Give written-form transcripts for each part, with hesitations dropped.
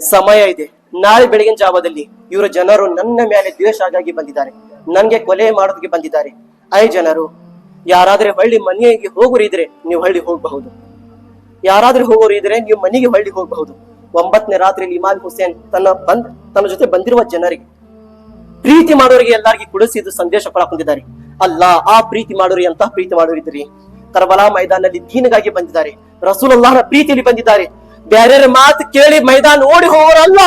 ಸಮಯ ಇದೆ. ನಾಳೆ ಬೆಳಗಿನ ಜಾವದಲ್ಲಿ ಇವರ ಜನರು ನನ್ನ ಮೇಲೆ ದ್ವೇಷ ಆಗಿ ಬಂದಿದ್ದಾರೆ, ನನ್ಗೆ ಕೊಲೆ ಮಾಡೋದಕ್ಕೆ ಬಂದಿದ್ದಾರೆ. ಜನರು ಯಾರಾದ್ರೆ ಹಳ್ಳಿ ಮನೆಗೆ ಹೋಗೋರಿದ್ರೆ ನೀವು ಹಳ್ಳಿ ಹೋಗಬಹುದು, ಯಾರಾದ್ರೂ ಹೋಗೋರು ಇದ್ರೆ ನೀವು ಮನೆಗೆ ಹಳ್ಳಿ ಹೋಗಬಹುದು. 9ನೇ ರಾತ್ರಿಯಲ್ಲಿ ಇಮಾಮ್ ಹುಸೇನ್ ತನ್ನ ಜೊತೆ ಬಂದಿರುವ ಜನರಿಗೆ, ಪ್ರೀತಿ ಮಾಡೋರಿಗೆ ಎಲ್ಲರಿಗೂ ಕುಡಿಸಿದ್ದು ಸಂದೇಶ ಕೊಡಕೊಂಡಿದ್ದಾರೆ. ಅಲ್ಲ, ಆ ಪ್ರೀತಿ ಮಾಡೋರಿ ಅಂತ ಪ್ರೀತಿ ಮಾಡೋರಿದ್ರಿ. ಕರ್ಬಲಾ ಮೈದಾನಲ್ಲಿ ದೀನಿಗಾಗಿ ಬಂದಿದ್ದಾರೆ, ರಸೂಲುಲ್ಲಾಹನ ಪ್ರೀತಿಯಲ್ಲಿ ಬಂದಿದ್ದಾರೆ. ಬೇರೆ ಮಾತು ಕೇಳಿ ಮೈದಾನ ಓಡಿ ಹೋಗೋರಲ್ಲ.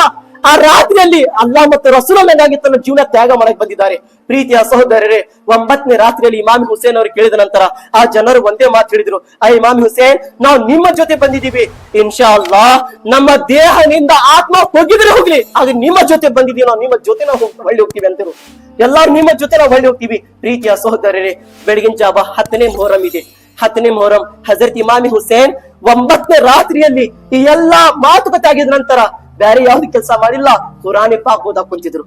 ಆ ರಾತ್ರಿಯಲ್ಲಿ ಅಲ್ಲಾಹ್ ಮತ್ತು ರಸೂಲುಲ್ಲಾಹಗಾಗಿ ತನ್ನ ಜೀವನ ತ್ಯಾಗ ಮಾಡಕ್ ಬಂದಿದ್ದಾರೆ. ಪ್ರೀತಿಯ ಸಹೋದರರೇ, 9ನೇ ರಾತ್ರಿಯಲ್ಲಿ ಇಮಾಮ್ ಹುಸೇನ್ ಅವರು ಕೇಳಿದ ನಂತರ ಆ ಜನರು ಒಂದೇ ಮಾತು ಹೇಳಿದ್ರು, ಇಮಾಮ್ ಹುಸೇನ್, ನಾವು ನಿಮ್ಮ ಜೊತೆ ಬಂದಿದ್ದೀವಿ, ಇನ್ಶಾ ಅಲ್ಲಾಹ್ ನಮ್ಮ ದೇಹದಿಂದ ಆತ್ಮ ಹೋಗಿದ್ರೆ ಹೋಗ್ಲಿ, ಆದ್ರೆ ನಿಮ್ಮ ಜೊತೆ ಬಂದಿದ್ದೀವಿ, ನಾವು ನಿಮ್ಮ ಜೊತೆ ನಾವು ಹೊಳ್ಳಿ ಹೋಗ್ತೀವಿ ಅಂತರು. ಎಲ್ಲಾರು ನಿಮ್ಮ ಜೊತೆ ನಾವು ಹೊಳ್ಳಿ ಹೋಗ್ತೀವಿ. ಪ್ರೀತಿಯ ಸಹೋದರರೇ, ಬೆಳಗಿನ ಜಾವ 10ನೇ ಮೊಹರಂ ಇದೆ. 10ನೇ ಮೊಹರಂ ಹಜರತ್ ಇಮಾಮ್ ಹುಸೇನ್ 9ನೇ ರಾತ್ರಿಯಲ್ಲಿ ಈ ಎಲ್ಲಾ ಮಾತುಕತೆ ಆಗಿದ ನಂತರ ಬೇರೆ ಯಾವ್ದು ಕೆಲಸ ಮಾಡಿಲ್ಲ, ಕುರಾನೆ ಪಾಕ್ ಓದಾಕ್ ಕುಂತಿದ್ರು.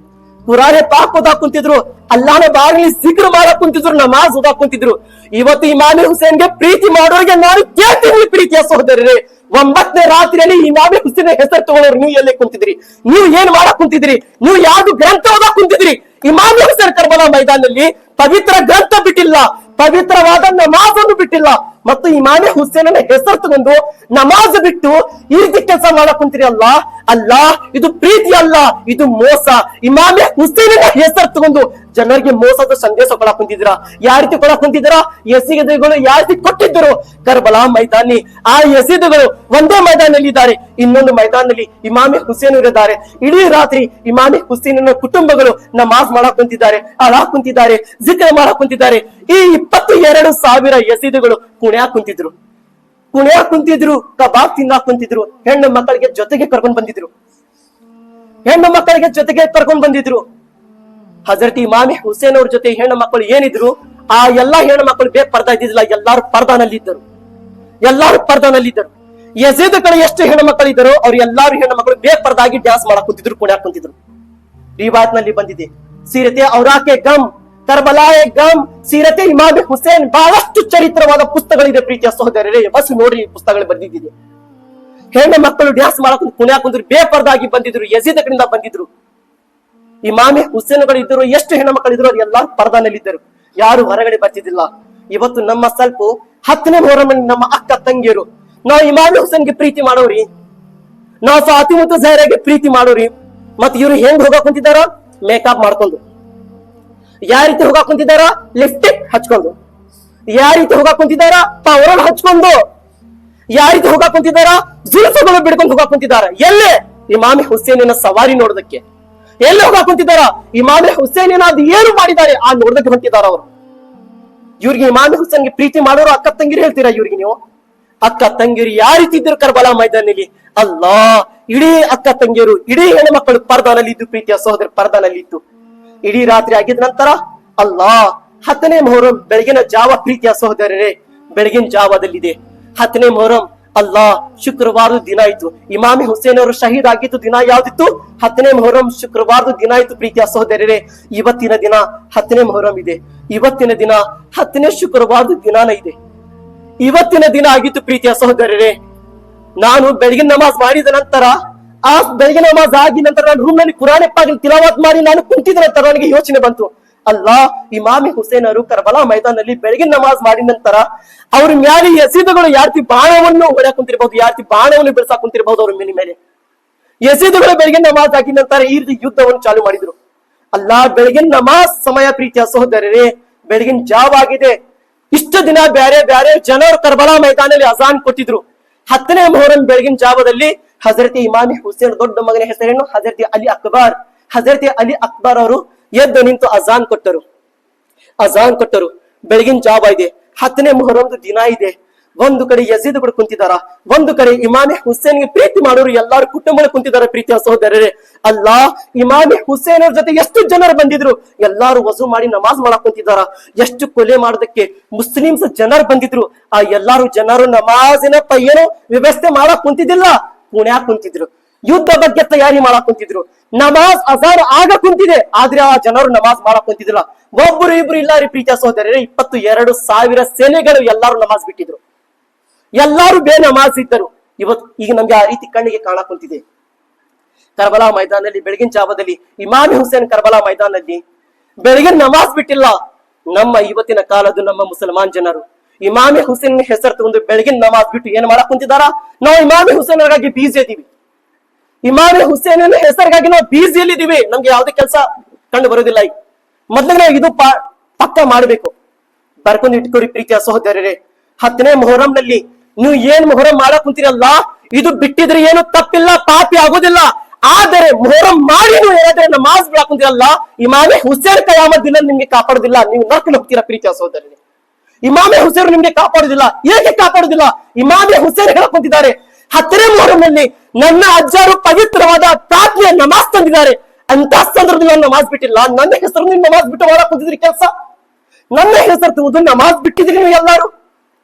ಕುರಾನೆ ಪಾಕ್ ಓದಾಕ್ ಕುಂತಿದ್ರು, ಅಲ್ಲಾಹನ ಬಾಗಿಲಿ ಜಿಕ್ರ್ ಮಾಡಕ್ ಕುಂತಿದ್ರು, ನಮಾಜ್ ಓದಾಕ್ ಕುಂತಿದ್ರು. ಇವತ್ತು ಇಮಾಮ್ ಹುಸೇನ್ಗೆ ಪ್ರೀತಿ ಮಾಡೋರಿಗೆ ನಾನು ಕೇಳ್ತೀನಿ, ಪ್ರೀತಿಯ ಸಹೋದರರೇ, 9ನೇ ರಾತ್ರಿಯಲ್ಲಿ ಇಮಾಮ್ ಹುಸೇನ್ ಹೆಸರು ತಗೊಳ್ಳೋರು ನೀವು ಎಲ್ಲೇ ಕುಂತಿದ್ರಿ? ನೀವು ಏನ್ ಮಾಡಕ್ ಕುಂತಿದ್ರಿ? ನೀವು ಯಾವ್ದು ಗ್ರಂಥ ಓದಾಕ್ ಕುಂತಿದ್ರಿ? ಇಮಾಮ್ ಹುಸೇನ್ ಕರ್ಬಲಾ ಮೈದಾನದಲ್ಲಿ ಪವಿತ್ರ ಗ್ರಂಥ ಬಿಟ್ಟಿಲ್ಲ, ಪವಿತ್ರವಾದ ನಮಾಜ್ ಅನ್ನು ಬಿಟ್ಟಿಲ್ಲ. ಮತ್ತು ಇಮಾಮ್ ಹುಸೇನನ ಹೆಸರು ತಗೊಂಡು ನಮಾಜ್ ಬಿಟ್ಟು ಈ ರೀತಿ ಕೆಲಸ ಮಾಡಕ್ ಕುಂತೀರಿ. ಅಲ್ಲ, ಇದು ಪ್ರೀತಿ ಅಲ್ಲ, ಇದು ಮೋಸ. ಇಮಾಮ್ ಹುಸೇನನ ಹೆಸರು ತಗೊಂಡು ಜನರಿಗೆ ಮೋಸದ ಸಂದೇಶ ಕೊಡಕ್ ಕುಂತಿದ್ದೀರಾ. ಯಾವ ರೀತಿ ಕೊಡಕ್ ಕುಂತಿದ್ದೀರಾ? ಯಸೀದ್ಗಳು ಯಾವ ರೀತಿ ಕೊಟ್ಟಿದ್ದರು ಕರ್ಬಲಾ ಮೈದಾನಿ, ಆ ಯಸೀದ್ಗಳು ಒಂದೇ ಮೈದಾನಲ್ಲಿ ಇದ್ದಾರೆ, ಇನ್ನೊಂದು ಮೈದಾನದಲ್ಲಿ ಇಮಾಮ್ ಹುಸೇನ್ ಇದ್ದಾರೆ. ಇಡೀ ರಾತ್ರಿ ಇಮಾಮ್ ಹುಸೇನನ ಕುಟುಂಬಗಳು ನಮಾಜ್ ಮಾಡಕ್ ಕುಂತಿದ್ದಾರೆ, ಅಳಾಕ್ ಕುಂತಿದ್ದಾರೆ, ಜಿಕ್ರ ಮಾಡಕ್ ಕುಂತಿದ್ದಾರೆ. ಈ 22,000 ಯಸೀದ್ಗಳು ಕುಣ್ಯಾಕ್ ಕುಂತಿದ್ರು, ಕಬಾಬ್ ತಿನ್ನಾಕ್ ಕುಂತಿದ್ರು, ಹೆಣ್ಣು ಮಕ್ಕಳಿಗೆ ಜೊತೆಗೆ ಕರ್ಕೊಂಡ್ ಬಂದಿದ್ರು. ಹಜರತ್ ಇಮಾಮ್ ಹುಸೇನ್ ಅವ್ರ ಜೊತೆ ಹೆಣ್ಣು ಮಕ್ಕಳು ಏನಿದ್ರು, ಆ ಎಲ್ಲಾ ಹೆಣ್ಣು ಮಕ್ಕಳು ಪರ್ದಾ ಇದ್ದಿದ್ದಿಲ್ಲ, ಎಲ್ಲಾರು ಪರ್ದಾನಲ್ಲಿದ್ದರು. ಯಜೀದ್ ಕಡೆ ಎಷ್ಟು ಹೆಣ್ಣು ಮಕ್ಕಳು ಇದ್ದರು, ಅವ್ರು ಎಲ್ಲಾರು ಹೆಣ್ಣು ಮಕ್ಕಳು ಪರ್ದಾಗಿ ಡ್ಯಾನ್ಸ್ ಮಾಡಕ್ ಕುಂತಿದ್ರು, ಕುಣ್ಯಾಕ್ ಕುಂತಿದ್ರು. ರಿವಾಯತ್ ನಲ್ಲಿ ಬಂದಿದೆ, ಸೀರತೆ ಔರಾಕೆ ಗಮ್, ಕರ್ಬಲಾಯ ಗಮ್, ಸೀರತೆ ಇಮಾಮ್ ಹುಸೇನ್, ಬಹಳಷ್ಟು ಚರಿತ್ರವಾದ ಪುಸ್ತಕಗಳಿದೆ. ಪ್ರೀತಿಯ ಸಹೋದರರೇ, ಬಸ್ ನೋಡ್ರಿ, ಪುಸ್ತಕಗಳು ಬಂದಿದ್ದಿದೆ. ಹೆಣ್ಣು ಮಕ್ಕಳು ಡ್ಯಾನ್ಸ್ ಮಾಡಕ್ ಕುಣ್ಯಾಕ್ ಕುಂತಿದ್ರು, ಬೇಪರ್ದಾಗಿ ಬಂದಿದ್ರು, ಯಜೀದ್ ಕಡೆಯಿಂದ ಬಂದಿದ್ರು. ಇಮಾಮ್ ಹುಸೇನ್ಗಳು ಇದ್ದರು, ಎಷ್ಟು ಹೆಣ್ಣು ಮಕ್ಕಳು ಇದ್ರು, ಅವ್ರು ಎಲ್ಲಾರು ಪರ್ದಾನಲ್ಲಿದ್ದರು, ಯಾರು ಹೊರಗಡೆ ಬರ್ತಿದ್ದಿಲ್ಲ. ಇವತ್ತು ನಮ್ಮ ಸ್ವಲ್ಪ 10ನೇ ಮೊಹರಂ ನಮ್ಮ ಅಕ್ಕ ತಂಗಿಯರು, ನಾವು ಇಮಾಮ್ ಹುಸೇನ್ಗೆ ಪ್ರೀತಿ ಮಾಡೋರಿ, ನಾವು ಫಾತಿಮಾ ಝಹರಾಗೆ ಪ್ರೀತಿ ಮಾಡೋರಿ. ಮತ್ ಇವ್ರು ಹೆಂಗ್ ಹೋಗಕ್ ಕುಂತಿದಾರ? ಮೇಕಪ್ ಮಾಡ್ಕೊಂಡು. ಯಾವ ರೀತಿ ಹೋಗಕ್ ಕುಂತಿದಾರ? ಲಿಪ್ಸ್ಟಿಕ್ ಹಚ್ಕೊಂಡು. ಯಾವ ರೀತಿ ಹೋಗಕ್ ಕುಂತಿದಾರ? ಪೌಡರ್ ಹಚ್ಕೊಂಡು. ಯಾವ ರೀತಿ ಹೋಗಕ್ ಕುಂತಿದಾರ? ಜುಲ್ಫುಗಳು ಬಿಡ್ಕೊಂಡು ಹೋಗಕ್ ಕುಂತಿದಾರ. ಎಲ್ಲೇ? ಇಮಾಮ್ ಹುಸೇನಿನ ಸವಾರಿ ನೋಡೋದಕ್ಕೆ. ಎಲ್ಲಿ ಹೋಗಕ್ ಕುಂತಿದಾರ? ಇಮಾಮ್ ಹುಸೇನಿನ ಅದು ಏನು ಮಾಡಿದ್ದಾರೆ ಆ ನೋಡೋದಕ್ಕೆ ಹೊಂಟಿದಾರ ಅವರು. ಇವ್ರಿಗೆ ಇಮಾಮ್ ಹುಸೇನ್ಗೆ ಪ್ರೀತಿ ಮಾಡೋರು ಅಕ್ಕ ತಂಗಿರು ಹೇಳ್ತೀರಾ ಇವ್ರಿಗೆ ನೀವು? ಅಕ್ಕ ತಂಗಿರು ಯಾವ ರೀತಿ ಇದ್ರು ಕರ್ಬಲಾ ಮೈದಾನಲ್ಲಿ? ಅಲ್ಲಾ, ಇಡೀ ಅಕ್ಕ ತಂಗಿಯರು, ಇಡೀ ಹೆಣ್ಣು ಮಕ್ಕಳು ಪರ್ದಾನಲ್ಲಿ ಇದ್ದು, ಪ್ರೀತಿಯ ಸಹೋದರ ಪರ್ದಾನಲ್ಲಿ ಇತ್ತು. ಇಡೀ ರಾತ್ರಿ ಆಗಿದ ನಂತರ 10ನೇ ಮೊಹರಂ ಬೆಳಗಿನ ಜಾವ, ಪ್ರೀತಿಯ ಸಹೋದರರೇ, ಬೆಳಗಿನ ಜಾವದಲ್ಲಿದೆ 10ನೇ ಮೊಹರಂ. ಶುಕ್ರವಾರದ ದಿನ ಇತ್ತು. ಇಮಾಮ್ ಹುಸೇನ್ ಅವರು ಶಹೀದ್ ಆಗಿದ್ದು ದಿನ ಯಾವ್ದಿತ್ತು? 10ನೇ ಮೊಹರಂ ಶುಕ್ರವಾರದ ದಿನ ಇತ್ತು. ಪ್ರೀತಿಯ ಸಹೋದರರೇ, ಇವತ್ತಿನ ದಿನ 10ನೇ ಮೊಹರಂ ಇದೆ. ಇವತ್ತಿನ ದಿನ 10ನೇ ಶುಕ್ರವಾರದ ದಿನಾನ ಇದೆ. ಇವತ್ತಿನ ದಿನ ಆಗಿತ್ತು. ಪ್ರೀತಿಯ ಸಹೋದರರೇ, ನಾನು ಬೆಳಗಿನ ನಮಾಜ್ ಮಾಡಿದ ನಂತರ, ಆ ಬೆಳಗಿನ ನಮಾಜ್ ಆಗಿದ ನಂತರ ನಾನು ರೂಮ್ ನಲ್ಲಿ ಕುರಾನ್ ಪಾಕ್ ತಿಲಾವತ್ ಮಾಡಿ ನಾನು ಕುಂತಿದ ನಂತರ ನನಗೆ ಯೋಚನೆ ಬಂತು, ಇಮಾಮ್ ಹುಸೇನ್ ಅವರು ಕರ್ಬಲಾ ಮೈದಾನಲ್ಲಿ ಬೆಳಗಿನ ನಮಾಜ್ ಮಾಡಿದ ನಂತರ ಅವ್ರ ಮ್ಯಾಲೆ ಯಸೀದ್ಗಳು ಯಾರ್ತಿ ಬಾಣವನ್ನು ಹೊಡ್ಯಾಕ್ ಕುಂತಿರ್ಬಹುದು, ಯಾರ್ತಿ ಬಾಣವನ್ನು ಬಿಡ್ಸಾಕ್ ಕುಂತಿರ್ಬಹುದು ಅವ್ರ ಮೇಲೆ. ಯಸೀದ್ಗಳು ಬೆಳಗಿನ ನಮಾಜ್ ಆಗಿದ ನಂತರ ಈ ರೀತಿ ಯುದ್ಧವನ್ನು ಚಾಲು ಮಾಡಿದ್ರು. ಬೆಳಗಿನ ನಮಾಜ್ ಸಮಯ, ಪ್ರೀತಿಯ ಸಹೋದರರೇ, ಬೆಳಗಿನ ಜಾವ ಆಗಿದೆ. ಇಷ್ಟು ದಿನ ಬೇರೆ ಬೇರೆ ಜನರು ಕರ್ಬಲಾ ಮೈದಾನಲ್ಲಿ ಅಜಾನ್ ಕೊಟ್ಟಿದ್ರು. 10ನೇ ಮೊಹರಂ ಬೆಳಗಿನ ಜಾವದಲ್ಲಿ ಹಜರತ್ ಇಮಾಮ್ ಹುಸೇನ್ ದೊಡ್ಡ ಮಗನ ಹೆಸರೇನು? ಹಜರತ್ ಅಲಿ ಅಕ್ಬರ್. ಹಜರತ್ ಅಲಿ ಅಕ್ಬರ್ ಅವರು ಎದ್ದು ನಿಂತು ಅಜಾನ್ ಕೊಟ್ಟರು. ಬೆಳಗಿನ ಜಾವ ಇದೆ, 10ನೇ ಮೊಹರಂ ದಿನ ಇದೆ. ಒಂದು ಕಡೆ ಯಜೀದ್ಗಳು ಕುಂತಿದಾರ, ಒಂದು ಕಡೆ ಇಮಾಮ್ ಹುಸೇನ್ಗೆ ಪ್ರೀತಿ ಮಾಡೋರು ಎಲ್ಲಾರು ಕುಟುಂಬಗಳು ಕುಂತಿದ್ದಾರೆ. ಪ್ರೀತಿಯ ಸಹೋದರರೇ, ಇಮಾಮ್ ಹುಸೇನ್ ಅವ್ರ ಜೊತೆ ಎಷ್ಟು ಜನರು ಬಂದಿದ್ರು, ಎಲ್ಲಾರು ವಜು ಮಾಡಿ ನಮಾಜ್ ಮಾಡಕ್ ಕುಂತಿದಾರ. ಎಷ್ಟು ಕೊಲೆ ಮಾಡೋದಕ್ಕೆ ಮುಸ್ಲಿಮ್ಸ್ ಜನರು ಬಂದಿದ್ರು. ಆ ಎಲ್ಲಾರು ಜನರು ನಮಾಜಿನ ಏನು ವ್ಯವಸ್ಥೆ ಮಾಡಕ್ ಕುಂತಿದ್ದಿಲ್ಲ, ಪುಣ್ಯಾಕ್ ಕುಂತಿದ್ರು. ಯುದ್ಧ ಬಗ್ಗೆ ತಯಾರಿ ಮಾಡಕ್ ಕುಂತಿದ್ರು. ನಮಾಜ್ ಅಜಾನ್ ಆಗ ಕುಂತಿದೆ, ಆದ್ರೆ ಆ ಜನರು ನಮಾಜ್ ಮಾಡಕ್ ಕುಂತಿದ್ದಿಲ್ಲ. ಒಬ್ಬರು ಇಬ್ರು ಇಲ್ಲ ರೀ ಪ್ರೀತಿಯ ಸಹೋದರರೇ, 22,000 ಸೇನೆಗಳು ಎಲ್ಲಾರು ನಮಾಜ್ ಬಿಟ್ಟಿದ್ರು, ಎಲ್ಲಾರು ನಮಾಜ್ ಇದ್ದರು. ಈಗ ನಮ್ಗೆ ಆ ರೀತಿ ಕಣ್ಣಿಗೆ ಕಾಣಕ್ ಕುಂತಿದೆ. ಕರ್ಬಲಾ ಮೈದಾನದಲ್ಲಿ ಬೆಳಗಿನ ಜಾವದಲ್ಲಿ ಇಮಾಮ್ ಹುಸೇನ್ ಕರ್ಬಲಾ ಮೈದಾನದಲ್ಲಿ ಬೆಳಗಿನ ನಮಾಜ್ ಬಿಟ್ಟಿಲ್ಲ. ನಮ್ಮ ಇವತ್ತಿನ ಕಾಲದ ನಮ್ಮ ಮುಸಲ್ಮಾನ್ ಜನರು ಇಮಾಮೆ ಹುಸೇನ್ ಹೆಸರು ತಗೊಂಡು ಬೆಳಗಿನ ನಮಾಜ್ ಬಿಟ್ಟು ಏನ್ ಮಾಡಕ್ ಕುಂತಿದಾರ? ನಾವು ಇಮಾಮೆ ಹುಸೇನ್ಗಾಗಿ ಬೀಜಿ ಇದೀವಿ. ಇಮಾಮೆ ಹುಸೇನ್ ಹೆಸರಿಗಾಗಿ ನಾವು ಬೀಜಿಯಲ್ಲಿದ್ದೀವಿ. ನಮ್ಗೆ ಯಾವ್ದೇ ಕೆಲಸ ಕಂಡು ಬರೋದಿಲ್ಲ. ಈಗ ಮೊದ್ಲಿಗೆ ನಾವು ಇದು ಪಕ್ಕ ಮಾಡ್ಬೇಕು. ಬರ್ಕೊಂಡು ಇಟ್ಕೋರಿ ಪ್ರೀತಿಯ ಸಹೋದರರೇ. 10ನೇ ಮೊಹರಂನಲ್ಲಿ ನೀವು ಏನ್ ಮೊಹರಂ ಮಾಡಕ್ ಕುಂತೀರಲ್ಲ, ಇದು ಬಿಟ್ಟಿದ್ರೆ ಏನು ತಪ್ಪಿಲ್ಲ, ಪಾಪಿ ಆಗೋದಿಲ್ಲ. ಆದರೆ ಮೊಹರಂ ಮಾಡಿ ನೀವು ಏನಾದ್ರೆ ನಮಾಜ್ ಬಿಡಕ್ ಕುಂತೀರಲ್ಲ, ಇಮಾಮೆ ಹುಸೇನ್ ಕಯಾಮತ್ ದಿನ ನಿಮ್ಗೆ ಕಾಪಾಡುದಿಲ್ಲ. ನೀವು ನರ್ಕಲ್ಲಿ ಹೋಗ್ತೀರಾ ಪ್ರೀತಿಯ ಸಹೋದರರೇ. ಇಮಾಮೆ ಹುಸೇನ್ ನಿಮ್ಗೆ ಕಾಪಾಡುದಿಲ್ಲ. ಏಕೆ ಕಾಪಾಡುದಿಲ್ಲ? ಇಮಾಮೆ ಹುಸೇನ್ ಹೇಳಕ್ ಕುಂತಿದ್ದಾರೆ, 10ನೇ ಮೊಹರಂನಲ್ಲಿ ನನ್ನ ಅಜ್ಜರು ಪವಿತ್ರವಾದ ಪ್ರಾರ್ಥನೆಯ ನಮಾಜ್ ತಂದಿದ್ದಾರೆ. ಅಂತ ಸಂದರ್ಭದಲ್ಲಿ ನಮಾಜ್ ಬಿಟ್ಟಿಲ್ಲ. ನನ್ನ ಹೆಸರು ನೀವು ನಮಾಜ್ ಬಿಟ್ಟು ಮಾಡಕ್ ಕುಂತಿದ್ರಿ ಕೆಲಸ. ನನ್ನ ಹೆಸರು ತಗೊಂಡು ನಮಾಜ್ ಬಿಟ್ಟಿದ್ರಿ ನೀವು ಎಲ್ಲಾರು.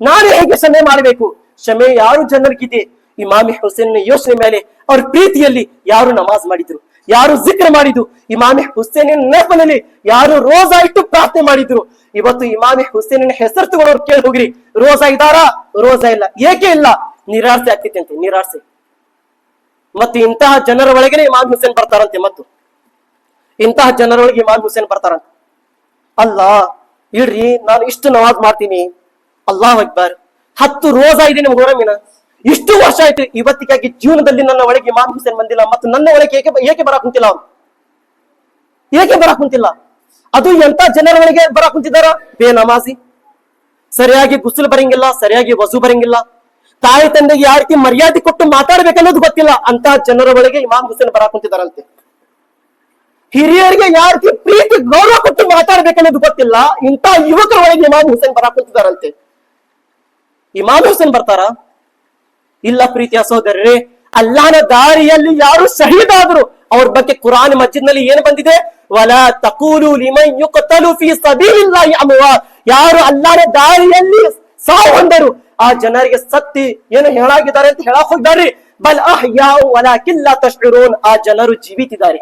ನಾನು ಹೇಗೆ ಕ್ಷಮೆ ಮಾಡಬೇಕು? ಕ್ಷಮೆ ಯಾರು ಜನರಿಗಿದೆ? ಇಮಾಮೆ ಹುಸೇನ್ ಯೋಚನೆ ಮೇಲೆ, ಅವ್ರ ಪ್ರೀತಿಯಲ್ಲಿ ಯಾರು ನಮಾಜ್ ಮಾಡಿದ್ರು, ಯಾರು ಜಿಕ್ರ ಮಾಡಿದ್ರು, ಇಮಾಮೆ ಹುಸೇನಿನ ನೆನಪಿನಲ್ಲಿ ಯಾರು ರೋಜಾ ಇಟ್ಟು ಪ್ರಾರ್ಥನೆ ಮಾಡಿದ್ರು. ಇವತ್ತು ಇಮಾಮೆ ಹುಸೇನಿನ ಹೆಸರು ತಗೊಂಡವ್ರು ಕೇಳಿ ಹೋಗ್ರಿ, ರೋಜಾ ಇದ್ದಾರಾ? ರೋಜಾ ಇಲ್ಲ. ಏಕೆ ಇಲ್ಲ? ನಿರಾಸೆ ಆಗ್ತೈತೆ ಅಂತೆ, ನಿರಾಸೆ. ಮತ್ತು ಇಂತಹ ಜನರ ಒಳಗೇನೆ ಇಮಾಮ್ ಹುಸೇನ್ ಬರ್ತಾರಂತೆ. ಮತ್ತು ಇಂತಹ ಜನರೊಳಗೆ ಇಮಾಮ್ ಹುಸೇನ್ ಬರ್ತಾರಂತೆ. ಅಲ್ಲ ಇಡ್ರಿ, ನಾನು ಇಷ್ಟು ನಮಾಜ್ ಮಾಡ್ತೀನಿ, ಅಲ್ಲಾಹ್ ಅಕ್ಬರ್, 10 ರೋಜಾ ಇದೆ ನಿಮ್ಗೆ ಮೊಹರಮಿನ, ಇಷ್ಟು ವರ್ಷ ಆಯ್ತು, ಇವತ್ತಿಗಾಗಿ ಜೀವನದಲ್ಲಿ ನನ್ನ ಒಳಗೆ ಇಮಾಮ್ ಹುಸೇನ್ ಬಂದಿಲ್ಲ. ಮತ್ತು ನನ್ನ ಒಳಗೆ ಏಕೆ ಬರಾಕ್ ಕುಂತಿಲ್ಲ? ಅವ್ರು ಏಕೆ ಬರಾಕ್ ಕುಂತಿಲ್ಲ? ಅದು ಎಂತ ಜನರ ಒಳಗೆ ಬರಾಕ್ ಕುಂತಿದಾರ? ಬೇ ನಮಾಜಿ, ಸರಿಯಾಗಿ ಗುಸುಲು ಬರಂಗಿಲ್ಲ, ಸರಿಯಾಗಿ ವಜು ಬರಂಗಿಲ್ಲ, ತಾಯಿ ತಂದೆಗೆ ಯಾವ ರೀತಿ ಮರ್ಯಾದೆ ಕೊಟ್ಟು ಮಾತಾಡ್ಬೇಕನ್ನೋದು ಗೊತ್ತಿಲ್ಲ. ಅಂತ ಜನರ ಒಳಗೆ ಇಮಾಮ್ ಹುಸೇನ್ ಬರಾಕ್ ಕುಂತಿದಾರಂತೆ. ಹಿರಿಯರಿಗೆ ಯಾವ ರೀತಿ ಪ್ರೀತಿ ಗೌರವ ಕೊಟ್ಟು ಮಾತಾಡ್ಬೇಕನ್ನೋದು ಗೊತ್ತಿಲ್ಲ. ಇಂತ ಯುವಕರ ಒಳಗೆ ಇಮಾಮ್ ಹುಸೇನ್ ಬರಾಕ್ ಕುಂತಿದಾರಂತೆ. ಇಮಾಮ್ ಹುಸೇನ್ ಬರ್ತಾರ? ಇಲ್ಲ ಪ್ರೀತಿಯ ಸಹೋದರರೇ. ಅಲ್ಲಾಹನ ದಾರಿಯಲ್ಲಿ ಯಾರು ಶಹೀದ್ ಆದ್ರು ಅವ್ರ ಬಗ್ಗೆ ಕುರಾನ್ ಮಸ್ಜಿದ್ ನಲ್ಲಿ ಏನ್ ಬಂದಿದೆ? ವಲಾ ತಕೂಲು ಲಿಮನ್ ಯುಕ್ತಲು ಫೀ ಸಬೀಲಿಲ್ಲಾಹಿ ಅಮ್ವಾತ್. ಯಾರು ಅಲ್ಲಾಹನ ದಾರಿಯಲ್ಲಿ ಸಾವು ಹೊಂದರು ಆ ಜನರಿಗೆ ಸತ್ತಿ ಏನು ಹೇಳಾಗಿದ್ದಾರೆ ಅಂತ ಹೇಳಕ್ ಹೋಗಿದ್ದಾರೆ. ಬಲ್ ಅಹ್ಯಾഉ ವಲಾಕಿನ್ ಲಾ ತಶ್ಉರೂನ್. ಆ ಜನರು ಜೀವಿತಿದ್ದಾರೆ,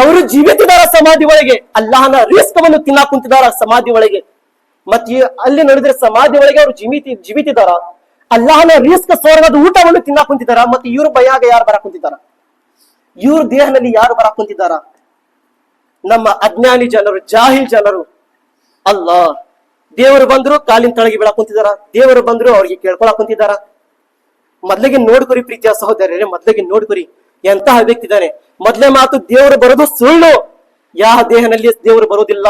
ಅವರು ಜೀವಿತಿದಾರ ಸಮಾಧಿ ಒಳಗೆ. ಅಲ್ಲಾಹನ ರಿಸ್ಕವನ್ನು ತಿನ್ನಕ್ ಕುಂತಿದಾರ ಸಮಾಧಿ ಒಳಗೆ. ಮತ್ತೆ ಅಲ್ಲಿ ನೋಡಿದ್ರೆ ಸಮಾಧಿ ಒಳಗೆ ಅವರು ಜೀವಿತಿದಾರ, ಅಲ್ಲಾಹನ ರಿಸ್ಕ್ ಸ್ವರ್ಗದ ಊಟವನ್ನು ತಿನ್ನಕ್ ಕುಂತಿದಾರ. ಮತ್ತೆ ಇವ್ರ ಬಯಾಗ ಯಾರು ಬರಾಕ್ ಕುಂತಿದಾರ? ಇವ್ರ ದೇಹದಲ್ಲಿ ಯಾರು ಬರಾಕ್ ಕುಂತಿದಾರ? ನಮ್ಮ ಅಜ್ಞಾನಿ ಜನರು, ಜಾಹಿಲ್ ಜನರು. ಅಲ್ಲ, ದೇವರು ಬಂದ್ರು ಕಾಲಿನ ತಳಗಿ ಬೀಳಕ್ ಕುಂತಿದಾರ, ದೇವರು ಬಂದ್ರು ಅವ್ರಿಗೆ ಕೇಳ್ಕೊಳಕ್ ಕುಂತಿದಾರ. ಮೊದ್ಲಿಗೆ ನೋಡ್ಕೊರಿ ಪ್ರೀತಿಯ ಸಹೋದರರೇ, ಮೊದ್ಲಿಗೆ ನೋಡ್ಕೊರಿ ಎಂತಹ ವ್ಯಕ್ತಿ ಇದ್ದಾನೆ. ಮೊದ್ಲೇ ಮಾತು, ದೇವರು ಬರೋದು ಸುಳ್ಳು. ಯಾವ ದೇಹದಲ್ಲಿ ದೇವರು ಬರೋದಿಲ್ಲ.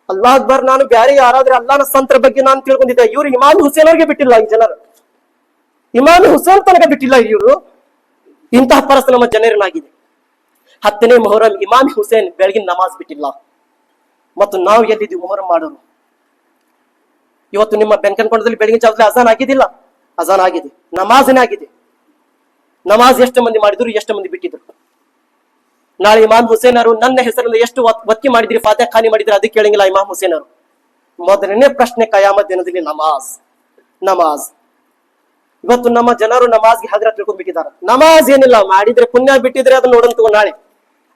ಅಲ್ಲಾಹ್ ಅಕ್ಬರ್. ನಾನು ಬ್ಯಾರೆ ಯಾರಾದ್ರೆ ಅಲ್ಲಾಹನ ಸಂತರ ಬಗ್ಗೆ ನಾನು ತಿಳ್ಕೊಂಡಿದ್ದೆ. ಇವ್ರು ಇಮಾಮ್ ಹುಸೇನ್ ಅವ್ರಿಗೆ ಬಿಟ್ಟಿಲ್ಲ. ಈ ಜನರು ಇಮಾಮ್ ಹುಸೇನ್ ತನಕ ಬಿಟ್ಟಿಲ್ಲ ಇವರು. ಇಂತಹ ಪರಿಸ್ಥಿತಿ ನಮ್ಮ ಜನರನ್ನಾಗಿದೆ. 10ನೇ ಮೊಹರಂ ಇಮಾಮ್ ಹುಸೇನ್ ಬೆಳಗಿನ ನಮಾಜ್ ಬಿಟ್ಟಿಲ್ಲ. ಮತ್ತು ನಾವು ಎಲ್ಲಿದ್ದೀವಿ ಮೊಹರಂ ಮಾಡೋರು? ಇವತ್ತು ನಿಮ್ಮ ಬೆನ್ಕನ್ಕೊಂಡದಲ್ಲಿ ಬೆಳಗಿನ ಜಾವದಲ್ಲಿ ಅಜಾನ್ ಆಗಿದ್ದಿಲ್ಲ? ಅಜಾನ್ ಆಗಿದೆ, ನಮಾಜನೇ ಆಗಿದೆ. ನಮಾಜ್ ಎಷ್ಟು ಮಂದಿ ಮಾಡಿದ್ರು, ಎಷ್ಟು ಮಂದಿ ಬಿಟ್ಟಿದ್ರು? ನಾಳೆ ಇಮಾಮ್ ಹುಸೇನ್ ಅವರು ನನ್ನ ಹೆಸರಿಂದ ಎಷ್ಟು ಒತ್ತಿ ಮಾಡಿದ್ರಿ, ಫಾತಿಹಾ ಖಾನಿ ಮಾಡಿದ್ರಿ, ಅದಕ್ಕೆ ಕೇಳಂಗಿಲ್ಲ ಇಮಾಮ್ ಹುಸೇನ್ ಅವರು. ಮೊದಲನೇ ಪ್ರಶ್ನೆ ಕಯಾಮತ್ ದಿನದಲ್ಲಿ ನಮಾಜ್. ನಮಾಜ್ ಇವತ್ತು ನಮ್ಮ ಜನರು ನಮಾಜ್ಗೆ ಹಗರ ತಿಳ್ಕೊಂಡ್ಬಿಟ್ಟಿದ್ದಾರೆ. ನಮಾಜ್ ಏನಿಲ್ಲ, ಮಾಡಿದ್ರೆ ಪುಣ್ಯ, ಬಿಟ್ಟಿದ್ರೆ ಅದನ್ನ ನೋಡಂತ ನಾಳೆ.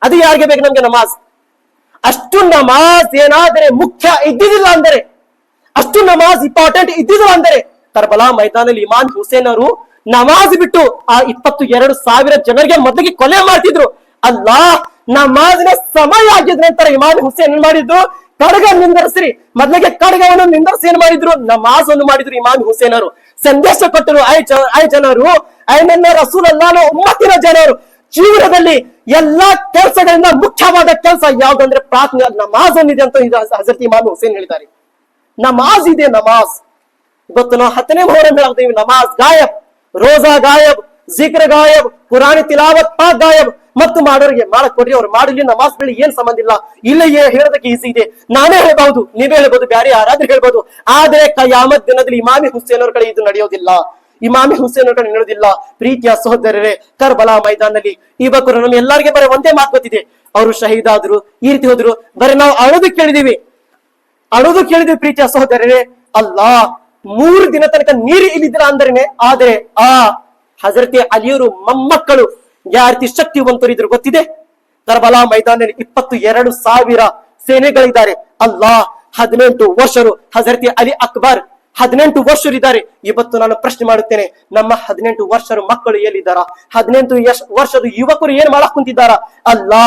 ಅದು ಯಾರಿಗೆ ಬೇಕು ನಮ್ಗೆ ನಮಾಜ್? ಅಷ್ಟು ನಮಾಜ್ ಏನಾದರೆ ಮುಖ್ಯ ಇದ್ದಿದ್ದಿಲ್ಲ ಅಂದರೆ, ಅಷ್ಟು ನಮಾಜ್ ಇಂಪಾರ್ಟೆಂಟ್ ಇದ್ದಿದ್ದಿಲ್ಲ ಅಂದರೆ, ಕರ್ಬಲಾ ಮೈದಾನಲ್ಲಿ ಇಮಾಮ್ ಹುಸೇನ್ ಅವರು ನಮಾಜ್ ಬಿಟ್ಟು ಆ 22,000 ಜನರಿಗೆ ಮೊದಲಿಗೆ ಕೊಲೆ ಮಾಡ್ತಿದ್ರು. ಅಲ್ಲ, ನಮಾಜ್ನ ಸಮಯ ಆಗಿದ್ರೆ ಅಂತಾರೆ ಇಮಾಮ್ ಹುಸೇನ್ ಏನ್ ಮಾಡಿದ್ರು? ಕಡಗ ನಿಂದರ್ಸ್ರಿ, ಮೊದಲಿಗೆ ಕಡಗವನ್ನು ನಿಂದರ್ಸಿ ಏನ್ ಮಾಡಿದ್ರು? ನಮಾಜ್ ಅನ್ನು ಮಾಡಿದ್ರು ಇಮಾಮ್ ಹುಸೇನ್ ಅವರು. ಸಂದೇಶ ಕೊಟ್ಟರು, ಐ ಜನರು, ಐ ನನ್ನ ರಸೂಲ್ ಅಲ್ಲಾಹನ ಉಮ್ಮತ್ತಿನ ಜನರು, ಜೀವನದಲ್ಲಿ ಎಲ್ಲಾ ಕೆಲಸಗಳಿಂದ ಮುಖ್ಯವಾದ ಕೆಲಸ ಯಾವ್ದಂದ್ರೆ ಪ್ರಾರ್ಥನೆ, ನಮಾಜ್ ಒಂದಿದೆ ಅಂತ ಹಜರತ್ ಇಮಾಮ್ ಹುಸೇನ್ ಹೇಳ್ತಾರೆ. ನಮಾಜ್ ಇದೆ, ನಮಾಜ್. ಇವತ್ತು ನಾವು 10ನೇ ಮೊಹರಂ ಹೇಳ್ತೀವಿ, ನಮಾಜ್ ಗಾಯಬ್, ರೋಜಾ ಗಾಯಬ್, ಜಿಕ್ರ್ ಗಾಯಬ್, ಕುರಾನ್ ತಿಲಾವತ್ ಪಾಕ್ ಗಾಯಬ್. ಮತ್ತು ಮಾಡೋರಿಗೆ ಮಾಡಕ್ ಕೊಡ್ರಿ, ಅವ್ರು ಮಾಡಲಿ, ನಮಾಜ್ ಬೆಳಿ ಏನ್ ಸಂಬಂಧ ಇಲ್ಲ. ಇಲ್ಲ ಹೇಳೋದಕ್ಕೆ ಈಸಿ ಇದೆ, ನಾನೇ ಹೇಳ್ಬಹುದು, ನೀವೇ ಹೇಳ್ಬೋದು, ಬೇರೆ ಯಾರಾದ್ರೂ ಹೇಳ್ಬೋದು. ಆದ್ರೆ ಕಯಾಮತ್ ದಿನದಲ್ಲಿ ಇಮಾಮಿ ಹುಸೇನ್ ಅವ್ರ ಕಡೆ ಇದು ನಡೆಯೋದಿಲ್ಲ, ಇಮಾಮಿ ಹುಸೇನ್ ಅವ್ರ ಕಡೆ ನಡೆಯೋದಿಲ್ಲ. ಪ್ರೀತಿಯ ಸಹೋದರರೇ, ಕರ್ಬಲಾ ಮೈದಾನದಲ್ಲಿ ಯುವಕರು ನಮ್ಗೆ ಎಲ್ಲರಿಗೆ ಬರೀ ಒಂದೇ ಮಾತು ಗೊತ್ತಿದೆ, ಅವರು ಶಹೀದ್ ಆದ್ರು, ಈ ರೀತಿ ಹೋದ್ರು. ಬರೀ ನಾವು ಅಳೋದು ಕೇಳಿದೀವಿ ಪ್ರೀತಿಯ ಸಹೋದರರೇ. ಅಲ್ಲ, 3 ದಿನ ತನಕ ನೀರು ಇಲ್ಲಿದ್ರ ಅಂದ್ರೇನೆ. ಆದ್ರೆ ಆ ಹಜರತೆ ಅಲಿಯವರು ಮೊಮ್ಮಕ್ಕಳು ಯಾವ ರೀತಿ ಶಕ್ತಿವಂತರಿದ್ರು ಗೊತ್ತಿದೆ? ಕರ್ಬಲಾ ಮೈದಾನದಲ್ಲಿ 22,000 ಸೇನೆಗಳಿದ್ದಾರೆ. ಅಲ್ಲಾ, 18 ವರ್ಷರು ಹಜರತೆ ಅಲಿ ಅಕ್ಬರ್ 18 ವರ್ಷರಿದ್ದಾರೆ. ಇವತ್ತು ನಾನು ಪ್ರಶ್ನೆ ಮಾಡುತ್ತೇನೆ, ನಮ್ಮ 18 ವರ್ಷದ ಮಕ್ಕಳು ಎಲ್ಲಿದ್ದಾರ? 18 ವರ್ಷದ ಯುವಕರು ಏನ್ ಮಾಡಕ್ ಕುಂತಿದ್ದಾರ? ಅಲ್ಲಾ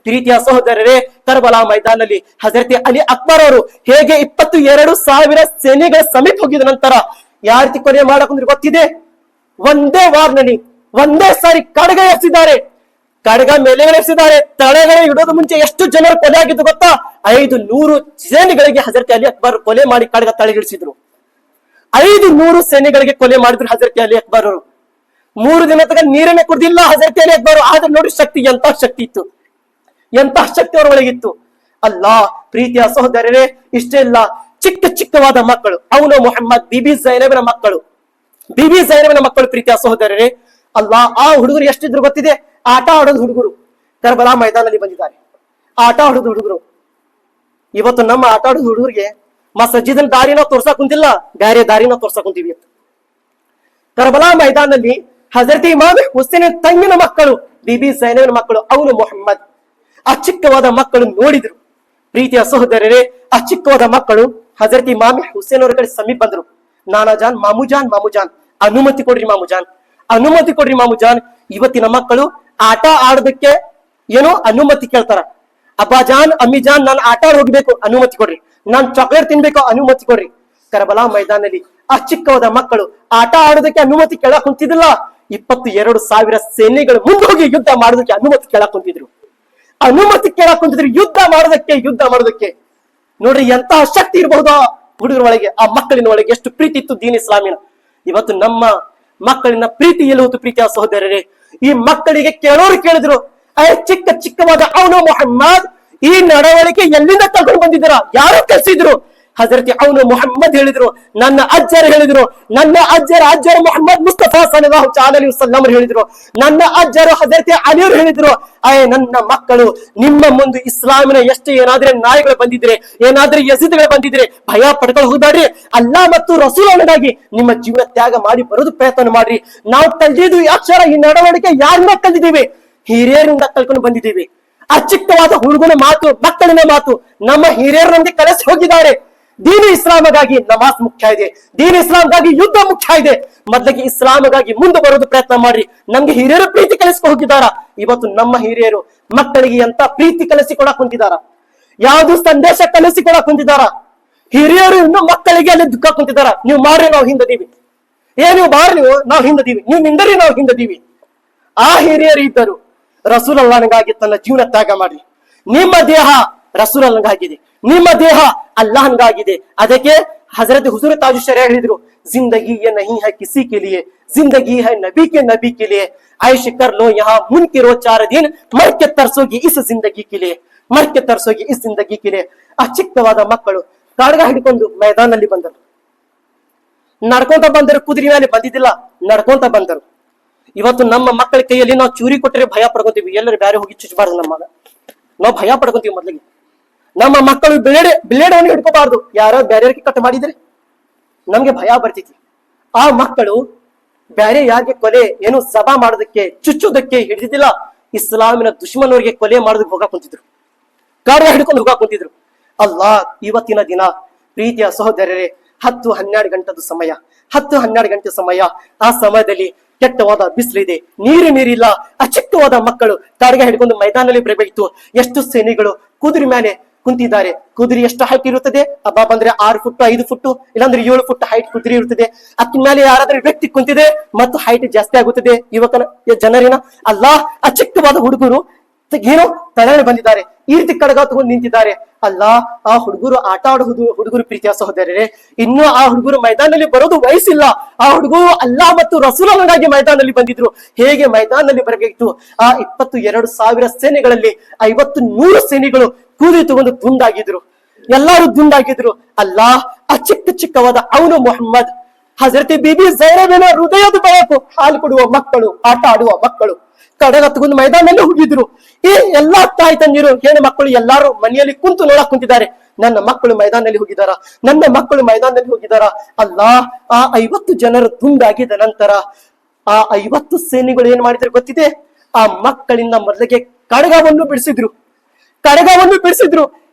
ಪ್ರೀತಿಯ ಸಹೋದರರೇ, ಕರ್ಬಲಾ ಮೈದಾನಲ್ಲಿ ಹಜರತ್ ಅಲಿ ಅಕ್ಬರ್ ಅವರು ಹೇಗೆ 22,000 ಸೇನೆಗಳ ಸಮೀಪ ಹೋಗಿದ ನಂತರ ಯಾವ ರೀತಿ ಕೊಲೆ ಮಾಡಕ್ ಗೊತ್ತಿದೆ? ಒಂದೇ ವಾರ್ನಲ್ಲಿ ಒಂದೇ ಸಾರಿ ಕಡಗ ಎಸಿದ್ದಾರೆ. ಕಡಗ ಮೇಲೆ ಎಸಿದ್ದಾರೆ, ತಳೆಗಳ ಇಡೋದು ಮುಂಚೆ ಎಷ್ಟು ಜನರು ಕೊಲೆ ಆಗಿದ್ದು ಗೊತ್ತಾ? 500 ಸೇನೆಗಳಿಗೆ ಹಜರತ್ ಅಲಿ ಅಕ್ಬರ್ ಕೊಲೆ ಮಾಡಿ ಕಡಗ ತಳೆಗಿಳಿಸಿದ್ರು. 500 ಸೇನೆಗಳಿಗೆ ಕೊಲೆ ಮಾಡಿದ್ರು ಹಜರತ್ ಅಲಿ ಅಕ್ಬರ್ ಅವರು. 3 ದಿನ ತನಕ ನೀರನ್ನೇ ಕುಡ್ದಿಲ್ಲ ಹಜರತ್ ಅಲಿ ಅಕ್ಬರ್. ಆದ್ರೆ ನೋಡಿ ಶಕ್ತಿ, ಎಂತ ಶಕ್ತಿ ಇತ್ತು, ಎಂತ ಶಕ್ತಿ ಅವರ ಒಳಗಿತ್ತು. ಅಲ್ಲಾ ಪ್ರೀತಿಯ ಸಹೋದರರೇ, ಇಷ್ಟೇ ಇಲ್ಲ, ಚಿಕ್ಕ ಚಿಕ್ಕವಾದ ಮಕ್ಕಳು, ಅವನು ಮೊಹಮ್ಮದ್ ಬಿಬಿ ಝೈನಬಿನ ಮಕ್ಕಳು, ಬಿಬಿ ಝೈನಬಿನ ಮಕ್ಕಳು. ಪ್ರೀತಿಯ ಸಹೋದರರೇ, ಅಲ್ಲಾ ಆ ಹುಡುಗರು ಎಷ್ಟಿದ್ರು ಗೊತ್ತಿದೆ? ಆಟ ಆಡೋದು ಹುಡುಗರು ಕರ್ಬಲಾ ಮೈದಾನದಲ್ಲಿ ಬಂದಿದ್ದಾರೆ. ಆಟ ಆಡೋದು ಹುಡುಗರು. ಇವತ್ತು ನಮ್ಮ ಆಟ ಆಡೋದು ಹುಡುಗರಿಗೆ ಮಸಜಿದಿನ ದಾರಿನ ತೋರ್ಸಕ್ ಕುಂತಿಲ್ಲ, ಬೇರೆ ದಾರಿನ ತೋರ್ಸಕ್ ಕುಂತೀವಿ. ಕರ್ಬಲಾ ಮೈದಾನದಲ್ಲಿ ಹಜರತ್ ಇಮಾಮ್ ಹುಸೇನ್ ತಂಗಿನ ಮಕ್ಕಳು, ಬಿಬಿ ಝೈನಬಿನ ಮಕ್ಕಳು, ಅವನು ಮೊಹಮ್ಮದ್. ಆ ಚಿಕ್ಕವಾದ ಮಕ್ಕಳು ನೋಡಿದ್ರು. ಪ್ರೀತಿಯ ಸಹೋದರರೇ, ಆ ಚಿಕ್ಕವಾದ ಮಕ್ಕಳು ಹಜರತ್ ಇಮಾಮ್ ಹುಸೇನ್ ಅವರ ಕಡೆ ಸಮೀಪ ಬಂದ್ರು. ನಾನಾ ಜಾನ್, ಮಾಮುಜಾನ್, ಮಾಮುಜಾನ್, ಅನುಮತಿ ಕೊಡ್ರಿ ಮಾಮುಜಾನ್, ಅನುಮತಿ ಕೊಡ್ರಿ ಮಾಮುಜಾನ್. ಇವತ್ತಿನ ಮಕ್ಕಳು ಆಟ ಆಡೋದಕ್ಕೆ ಏನೋ ಅನುಮತಿ ಕೇಳ್ತಾರ. ಅಬ್ಬಾ ಜಾನ್, ಅಮ್ಮಿ ಜಾನ್, ನಾನು ಆಟ ಆಡ್ ಹೋಗ್ಬೇಕು, ಅನುಮತಿ ಕೊಡ್ರಿ. ನಾನ್ ಚಾಕ್ಲೇಟ್ ತಿನ್ಬೇಕು, ಅನುಮತಿ ಕೊಡ್ರಿ. ಕರ್ಬಲಾ ಮೈದಾನದಲ್ಲಿ ಆ ಚಿಕ್ಕವಾದ ಮಕ್ಕಳು ಆಟ ಆಡೋದಕ್ಕೆ ಅನುಮತಿ ಕೇಳಕ್ ಕುಂತಿದ್ದಿಲ್ಲ. 22,000 ಸೇನೆಗಳು ಮುಂದೆ ಹೋಗಿ ಯುದ್ಧ ಮಾಡೋದಕ್ಕೆ ಅನುಮತಿ ಕೇಳಕ್ ಕುಂತಿದ್ರು. ಅನುಮತಿ ಕೇಳಕ್ ಕುಂತಿದ್ರು ಯುದ್ಧ ಮಾಡೋದಕ್ಕೆ. ನೋಡ್ರಿ ಎಂತಹ ಶಕ್ತಿ ಇರಬಹುದು ಆ ಹುಡುಗರ ಒಳಗೆ, ಆ ಮಕ್ಕಳಿನ ಒಳಗೆ ಎಷ್ಟು ಪ್ರೀತಿ ಇತ್ತು ದೀನ್ ಇಸ್ಲಾಮಿನ. ಇವತ್ತು ನಮ್ಮ ಮಕ್ಕಳಿನ ಪ್ರೀತಿ ಎಲ್ಲಿ ಹೋಯ್ತು? ಪ್ರೀತಿಯ ಸಹೋದರರೇ, ಈ ಮಕ್ಕಳಿಗೆ ಕೇಳೋರು ಕೇಳಿದ್ರು, ಚಿಕ್ಕ ಚಿಕ್ಕವಾದ ಅವನು ಮೊಹಮ್ಮದ್ ಈ ನಡವಳಿಕೆ ಎಲ್ಲಿಂದ ತಗೊಂಡು ಬಂದಿದ್ದೀರಾ? ಯಾರು ಕಲಿಸಿದ್ರು? ಹಜರತ್ ಅವನು ಮೊಹಮ್ಮದ್ ಹೇಳಿದ್ರು, ನನ್ನ ಅಜ್ಜರು ಹೇಳಿದ್ರು, ನನ್ನ ಅಜ್ಜರ ಮೊಹಮ್ಮದ್ ಮುಸ್ತಫಾ ಸಲ್ಲಲ್ಲಾಹು ಅಲೈಹಿ ವಸಲ್ಲಂ ಹೇಳಿದ್ರು, ನನ್ನ ಅಜ್ಜರು ಹಜರತ್ ಅಲಿಯವರು ಹೇಳಿದ್ರು, ನನ್ನ ಮಕ್ಕಳು ನಿಮ್ಮ ಮುಂದೆ ಇಸ್ಲಾಮಿನ ಎಷ್ಟು ಏನಾದ್ರೆ ನಾಯಿಗಳು ಬಂದಿದ್ರೆ, ಏನಾದ್ರೆ ಯಜೀದ್ಗಳು ಬಂದಿದ್ರೆ ಭಯ ಪಡ್ಕೊಂಡು ಹೋಗ್ಬೇಡ್ರಿ. ಅಲ್ಲಾ ಮತ್ತು ರಸೂಲನಿಗಾಗಿ ನಿಮ್ಮ ಜೀವನ ತ್ಯಾಗ ಮಾಡಿ ಬರೋದು ಪ್ರಯತ್ನ ಮಾಡ್ರಿ. ನಾವು ಕಲ್ದಿದ್ದು ಈ ಅಕ್ಷರ, ಈ ನಡವಳಿಕೆ ಯಾರಿಂದ ಕಲ್ದಿದ್ದೀವಿ? ಹಿರಿಯರಿಂದ ಕಲ್ಕೊಂಡು ಬಂದಿದ್ದೀವಿ. ಆ ಚಿಕ್ಕವಾದ ಹುಡುಗನ ಮಾತು, ಮಕ್ಕಳಿನ ಮಾತು ನಮ್ಮ ಹಿರಿಯರು ನಮ್ಗೆ ಕಲಿಸಿ ಹೋಗಿದ್ದಾರೆ. ದೀನ್ ಇಸ್ಲಾಮಗಾಗಿ ನಮಾಜ್ ಮುಖ್ಯ ಇದೆ, ದೀನ್ ಇಸ್ಲಾಂಗಾಗಿ ಯುದ್ಧ ಮುಖ್ಯ ಇದೆ. ಮೊದಲಿಗೆ ಇಸ್ಲಾಮಗಾಗಿ ಮುಂದೆ ಬರೋದು ಪ್ರಯತ್ನ ಮಾಡ್ರಿ. ನಮ್ಗೆ ಹಿರಿಯರು ಪ್ರೀತಿ ಕಲಿಸ್ಕೊ ಹೋಗಿದ್ದಾರ. ಇವತ್ತು ನಮ್ಮ ಹಿರಿಯರು ಮಕ್ಕಳಿಗೆ ಎಂತ ಪ್ರೀತಿ ಕಲಿಸಿಕೊಡಕ್ ಕುಂತಿದಾರ, ಯಾವ್ದು ಸಂದೇಶ ಕಲಿಸಿಕೊಡಕ್ ಕುಂತಿದಾರ. ಹಿರಿಯರು ಇನ್ನು ಮಕ್ಕಳಿಗೆ ಅಲ್ಲಿ ದುಃಖ ಕುಂತಿದಾರ. ನೀವು ಮಾಡ್ರಿ, ನಾವು ಹಿಂದದೀವಿ. ನೀವು ಬಾರಿ, ನಾವು ಹಿಂದದೀವಿ. ನೀವು ನಿಂದರಿ, ನಾವು ಹಿಂದದೀವಿ. ಆ ಹಿರಿಯರು ಇದ್ದರು. ರಸೂಲ್ ಅಲ್ಲಾಹನಿಗಾಗಿ ತನ್ನ ಜೀವನ ತ್ಯಾಗ ಮಾಡಿ. ನಿಮ್ಮ ದೇಹ ರಸೂಲ್ ಅಲ್ಲಾಹನಿಗಾಗಿದೆ, ನಿಮ್ಮ ದೇಹ ಅಲ್ಲಾಹನಿಗಾಗಿದೆ. ಅದಕ್ಕೆ ಹಜರತ್ ಹುಜೂರ್ ತಾಜು ಶರಿಯಾ ಹೇಳಿದ್ರು, जिंदगी ये नहीं है किसी के लिए, जिंदगी है नबी के लिए. ऐश कर लो यहाँ मुनकिरो 4 दिन, मर के तरसोगी इस जिंदगी के लिए, मर के तरसोगी इस जिंदगी के लिए. ಆ ಚಿಕ್ಕವಾದ ಮಕ್ಕಳು ಕಾಡ್ಗ ಹಿಡ್ಕೊಂಡು ಮೈದಾನಲ್ಲಿ ಬಂದರು. ನಡ್ಕೊಂತ ಬಂದರು, ಕುದುರೆ ಮೇಲೆ ಬಂದಿದ್ದಿಲ್ಲ, ನಡ್ಕೊಂತ ಬಂದರು. ಇವತ್ತು ನಮ್ಮ ಮಕ್ಕಳ ಕೈಯಲ್ಲಿ ನಾವು ಚೂರಿ ಕೊಟ್ಟರೆ ಭಯ ಪಡ್ಕೊಂತೀವಿ. ಎಲ್ಲರೂ ಬ್ಯಾರೆ ಹೋಗಿ ಚುಚ್ಚಬಾರ್ದು. ನಾವು ಭಯ ಪಡ್ಕೊಂತೀವಿ. ಮೊದಲಿಗೆ ನಮ್ಮ ಮಕ್ಕಳು ಬಿಲೇಡವನ್ನು ಹಿಡ್ಕೋಬಾರ್ದು. ಯಾರೋ ಬ್ಯಾರೆಯವ್ರಿಗೆ ಕಟ್ ಮಾಡಿದ್ರೆ ನಮ್ಗೆ ಭಯ ಬರ್ತೈತಿ. ಆ ಮಕ್ಕಳು ಬ್ಯಾರೆ ಯಾರಿಗೆ ಕೊಲೆ ಏನು ಸಭಾ ಮಾಡೋದಕ್ಕೆ, ಚುಚ್ಚೋದಕ್ಕೆ ಹಿಡಿದಿದ್ದಿಲ್ಲ. ಇಸ್ಲಾಮಿನ ದುಶ್ಮನವರಿಗೆ ಕೊಲೆ ಮಾಡೋದಕ್ಕೆ ಹೋಗಕ್ ಕುಂತಿದ್ರು, ಕಾರ್ಯ ಹಿಡ್ಕೊಂಡು ಹೋಗಕ್ ಕುಂತಿದ್ರು. ಅಲ್ಲಾ ಇವತ್ತಿನ ದಿನ ಪ್ರೀತಿಯ ಸಹೋದರರೇ, 10-12 ಗಂಟೆದು ಸಮಯ, 10-12 ಗಂಟೆ ಸಮಯ. ಆ ಸಮಯದಲ್ಲಿ ಕೆಟ್ಟವಾದ ಬಿಸಿಲಿದೆ, ನೀರಿಲ್ಲ. ಆ ಚಿಕ್ಕವಾದ ಮಕ್ಕಳು ತಾಡ್ಗೆ ಹಿಡ್ಕೊಂಡು ಮೈದಾನದಲ್ಲಿ ಬರಬೇಕಿತ್ತು. ಎಷ್ಟು ಸೇನೆಗಳು ಕುದುರೆ ಮೇಲೆ ಕುಂತಿದ್ದಾರೆ. ಕುದುರೆ ಎಷ್ಟು ಹೈಟ್ ಇರುತ್ತದೆ? ಹಬ್ಬ ಬಂದ್ರೆ 6 ಫುಟ್ 5 ಫುಟ್ ಇಲ್ಲಾಂದ್ರೆ 7 ಫುಟ್ ಹೈಟ್ ಕುದುರೆ ಇರುತ್ತದೆ. ಅಕ್ಕಿನ ಮೇಲೆ ಯಾರಾದ್ರೂ ವ್ಯಕ್ತಿ ಕುಂತಿದೆ ಮತ್ತು ಹೈಟ್ ಜಾಸ್ತಿ ಆಗುತ್ತದೆ ಯುವಕನ ಜನರಿನ. ಅಲ್ಲಾ ಆ ಚಿಕ್ಕವಾದ ಹುಡುಗರು ಏನೋ ತಳನೆ ಬಂದಿದ್ದಾರೆ, ಈ ರೀತಿ ಕಡಗ ತಗೊಂಡು ನಿಂತಿದ್ದಾರೆ. ಅಲ್ಲಾ ಆ ಹುಡುಗರು ಆಟ ಆಡುವುದು ಹುಡುಗರು. ಪ್ರೀತಿಯ ಸಹೋದರರೇ, ಇನ್ನು ಆ ಹುಡುಗರು ಮೈದಾನದಲ್ಲಿ ಬರೋದು ವಯಸ್ಸಿಲ್ಲ. ಆ ಹುಡುಗರು ಅಲ್ಲಾ ಮತ್ತು ರಸೂಲನಿಗಾಗಿ ಮೈದಾನದಲ್ಲಿ ಬಂದಿದ್ರು. ಹೇಗೆ ಮೈದಾನದಲ್ಲಿ ಬರಬೇಕಿತ್ತು? ಆ 22,000 ಸೇನೆಗಳಲ್ಲಿ 50-100 ಸೇನೆಗಳು ಕೂದಿ ತಗೊಂಡು ದುಂಡಾಗಿದ್ರು, ಎಲ್ಲಾರು ದುಂಡಾಗಿದ್ರು. ಅಲ್ಲಾ ಆ ಚಿಕ್ಕವಾದ ಅವನು ಮೊಹಮ್ಮದ್, ಹಜರತ್ ಬಿಬಿ ಝೈನಬಿನ ಹೃದಯದ ಬಯಕು, ಹಾಲು ಕೊಡುವ ಮಕ್ಕಳು, ಆಟ ಆಡುವ ಮಕ್ಕಳು ಕಡಗ ತಗೊಂಡು ಮೈದಾನದಲ್ಲಿ ಹೋಗಿದ್ರು. ಈ ಎಲ್ಲಾ ತಾಯಿ ತಂದಿರು ಹೆಣ್ಣು ಮಕ್ಕಳು ಎಲ್ಲಾರು ಮನೆಯಲ್ಲಿ ಕುಂತು ನೋಡಕ್ ಕುಂತಿದ್ದಾರೆ. ನನ್ನ ಮಕ್ಕಳು ಮೈದಾನದಲ್ಲಿ ಹೋಗಿದಾರ, ನನ್ನ ಮಕ್ಕಳು ಮೈದಾನದಲ್ಲಿ ಹೋಗಿದಾರ. ಅಲ್ಲಾ ಆ 50 ಜನರು ತುಂಡಾಗಿದ ನಂತರ ಆ 50 ಸೇನೆಗಳು ಏನ್ ಮಾಡಿದ್ರು ಗೊತ್ತಿದೆ? ಆ ಮಕ್ಕಳಿಂದ ಮೊದಲಿಗೆ ಕಡಗವನ್ನು ಬಿಡಿಸಿದ್ರು.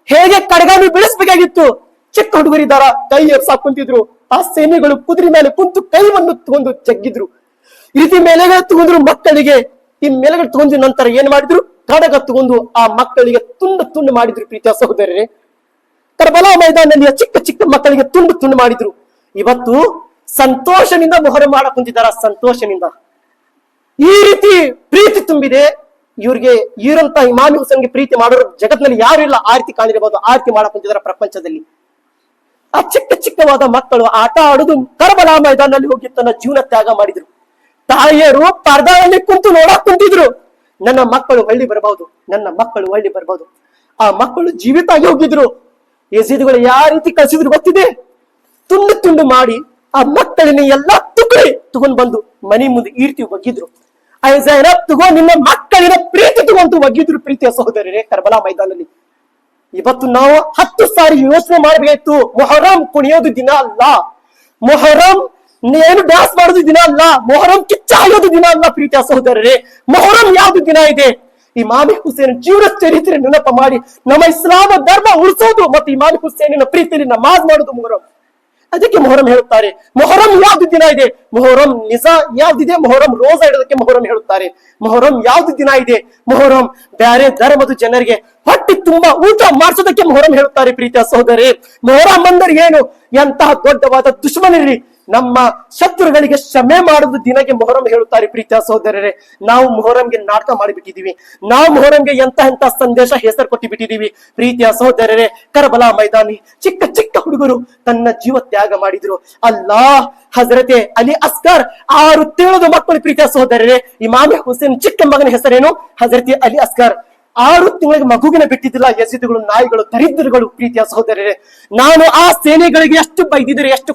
ಹೇಗೆ ಕಡಗವನ್ನು ಬಿಡಿಸ್ಬೇಕಾಗಿತ್ತು? ಚಿಕ್ಕ ಹುಡುಗರಿದ್ದಾರ, ಕೈ ಎರ್ಸಾಕ್ ಕುಂತಿದ್ರು. ಆ ಸೇನೆಗಳು ಕುದುರೆ ಮೇಲೆ ಕುಂತು ಕೈವನ್ನು ತಗೊಂಡು ಜಗ್ಗಿದ್ರು. ಈ ರೀತಿ ಮೇಲೆಗಳು ತಗೊಂಡ್ರು ಮಕ್ಕಳಿಗೆ. ಈ ಮೇಲೆಗಳು ತಗೊಂಡ ನಂತರ ಏನ್ ಮಾಡಿದ್ರು, ಕಡಗ ತಗೊಂಡು ಆ ಮಕ್ಕಳಿಗೆ ತುಂಡು ತುಂಡು ಮಾಡಿದ್ರು. ಪ್ರೀತಿಯ ಸಹೋದರರೇ, ಕರ್ಬಲಾ ಮೈದಾನದಲ್ಲಿ ಚಿಕ್ಕ ಚಿಕ್ಕ ಮಕ್ಕಳಿಗೆ ತುಂಡು ತುಂಡು ಮಾಡಿದ್ರು. ಇವತ್ತು ಸಂತೋಷದಿಂದ ಮೊಹರಂ ಮಾಡಕ್ ಕುಂತಿದ್ದಾರ. ಸಂತೋಷದಿಂದ ಈ ರೀತಿ ಪ್ರೀತಿ ತುಂಬಿದೆ ಇವ್ರಿಗೆ. ಇವರಂತ ಇಮಾಮ್ ಹುಸೇನ್ಗೆ ಪ್ರೀತಿ ಮಾಡೋರು ಜಗತ್ತಿನಲ್ಲಿ ಯಾರು ಇಲ್ಲ. ಆ ರೀತಿ ಕಾಣಿರಬಹುದು, ಆ ರೀತಿ ಮಾಡಕ್ ಕುಂತಿದಾರ ಪ್ರಪಂಚದಲ್ಲಿ. ಆ ಚಿಕ್ಕ ಚಿಕ್ಕವಾದ ಮಕ್ಕಳು ಆಟ ಆಡುದು ಕರ್ಬಲಾ ಮೈದಾನದಲ್ಲಿ ಹೋಗಿ ತನ್ನ ಜೀವನ ತ್ಯಾಗ ಮಾಡಿದ್ರು. ತಾಯಿಯರು ಪರ್ದಾದಲ್ಲಿ ಕುಂತು ನೋಡಕ್ ಕುಂತಿದ್ರು. ನನ್ನ ಮಕ್ಕಳು ಒಳ್ಳಿ ಬರಬಹುದು, ನನ್ನ ಮಕ್ಕಳು ಒಳ್ಳಿ ಬರಬಹುದು. ಆ ಮಕ್ಕಳು ಜೀವಿತ ಆಗಿ ಹೋಗಿದ್ರು. ಯಜೀದ್ಗಳು ಯಾವ ರೀತಿ ಕಳಿಸಿದ್ರು ಗೊತ್ತಿದೆ? ತುಂಡು ತುಂಡು ಮಾಡಿ ಆ ಮಕ್ಕಳನ್ನ ಎಲ್ಲಾ ತುಕಡಿ ತಗೊಂಡ್ ಬಂದು ಮನೆ ಮುಂದೆ ಈ ರೀತಿ ಒಗ್ಗಿದ್ರು. ತಗೊಂಡ್ ನಿನ್ನ ಮಕ್ಕಳಿನ ಪ್ರೀತಿ ತಗೊಂಡು ಒಗ್ಗಿದ್ರು. ಪ್ರೀತಿಯ ಸಹೋದರರೇ, ಕರ್ಬಲಾ ಮೈದಾನದಲ್ಲಿ ಇವತ್ತು ನಾವು 10 ಸಾರಿ ಯೋಚನೆ ಮಾಡಬೇಕಾಯ್ತು. ಮೊಹರಂ ಕುಣಿಯೋದು ದಿನ ಅಲ್ಲ, ಮೊಹರಂ ಏನು ಡ್ಯಾನ್ಸ್ ಮಾಡೋದು ದಿನ ಅಲ್ಲ, ಮೊಹರಂ ಕಿಚ್ಚಾಯೋದು ದಿನ ಅಲ್ಲ. ಪ್ರೀತಿಯ ಸಹೋದರರೇ, ಮೊಹರಂ ಯಾವ್ದು ದಿನ ಇದೆ? ಇಮಾಮ್ ಹುಸೇನ್ ಜೀವನ ಚರಿತ್ರೆ ನೆನಪ ಮಾಡಿ ನಮ್ಮ ಇಸ್ಲಾಮ ಧರ್ಮ ಉಳಿಸೋದು ಮತ್ತು ಇಮಾಮ್ ಹುಸೇನಿನ ಪ್ರೀತಿಯಲ್ಲಿ ನಮಾಜ್ ಮಾಡೋದು ಮೊಹರಂ. ಅದಕ್ಕೆ ಮೊಹರಂ ಹೇಳುತ್ತಾರೆ. ಮೊಹರಂ ಯಾವ್ದು ದಿನ ಇದೆ? ಮೊಹರಂ ನಿಜಾ ಯಾವ್ದಿದೆ? ಮೊಹರಂ ರೋಜಾ ಇಡೋದಕ್ಕೆ ಮೊಹರಂ ಹೇಳುತ್ತಾರೆ. ಮೊಹರಂ ಯಾವ್ದು ದಿನ ಇದೆ? ಮೊಹರಂ ಬೇರೆ ಧರ್ಮದ ಜನರಿಗೆ ಹೊಟ್ಟೆ ತುಂಬಾ ಊಟ ಮಾಡಿಸೋದಕ್ಕೆ ಮೊಹರಂ ಹೇಳುತ್ತಾರೆ. ಪ್ರೀತಿಯ ಸಹೋದರೇ, ಮೊಹರಂ ಅಂದರೆ ಏನು? ಎಂತಹ ದೊಡ್ಡವಾದ ದುಶ್ಮನರಿ ನಮ್ಮ ಶತ್ರುಗಳಿಗೆ ಕ್ಷಮೆ ಮಾಡುವುದು ದಿನಕ್ಕೆ ಮೊಹರಂ ಹೇಳುತ್ತಾರೆ. ಪ್ರೀತಿಯ ಸಹೋದರರೇ, ನಾವು ಮೊಹರಂಗೆ ನಾಟಕ ಮಾಡಿಬಿಟ್ಟಿದೀವಿ. ನಾವು ಮೊಹರಂಗೆ ಎಂತ ಸಂದೇಶ ಹೆಸರು ಕೊಟ್ಟು ಬಿಟ್ಟಿದೀವಿ. ಪ್ರೀತಿಯ ಸಹೋದರರೇ, ಕರ್ಬಲಾ ಮೈದಾನಿ ಚಿಕ್ಕ ಚಿಕ್ಕ ಹುಡುಗರು ತನ್ನ ಜೀವ ತ್ಯಾಗ ಮಾಡಿದ್ರು. ಅಲ್ಲಾ ಹಜರತೆ ಅಲಿ ಅಸ್ಕರ್ 6 ತಿಂಗಳದ ಮಕ್ಕಳು. ಪ್ರೀತಿಯ ಸಹೋದರರೇ, ಇಮಾಮ್ ಹುಸೇನ್ ಚಿಕ್ಕ ಮಗನ ಹೆಸರೇನು? ಹಜರತೆ ಅಲಿ ಅಸ್ಕರ್. 6 ತಿಂಗಳಿಗೆ ಮಗುವಿನ ಬಿಟ್ಟಿದ್ದಿಲ್ಲ ಯಜೀದ್ಗಳು, ನಾಯಿಗಳು, ದರಿದ್ರಗಳು. ಪ್ರೀತಿಯ ಸಹೋದರರೇ, ನಾನು ಆ ಸೇನೆಗಳಿಗೆ ಎಷ್ಟು ಬೈದಿದ್ರೆ, ಎಷ್ಟು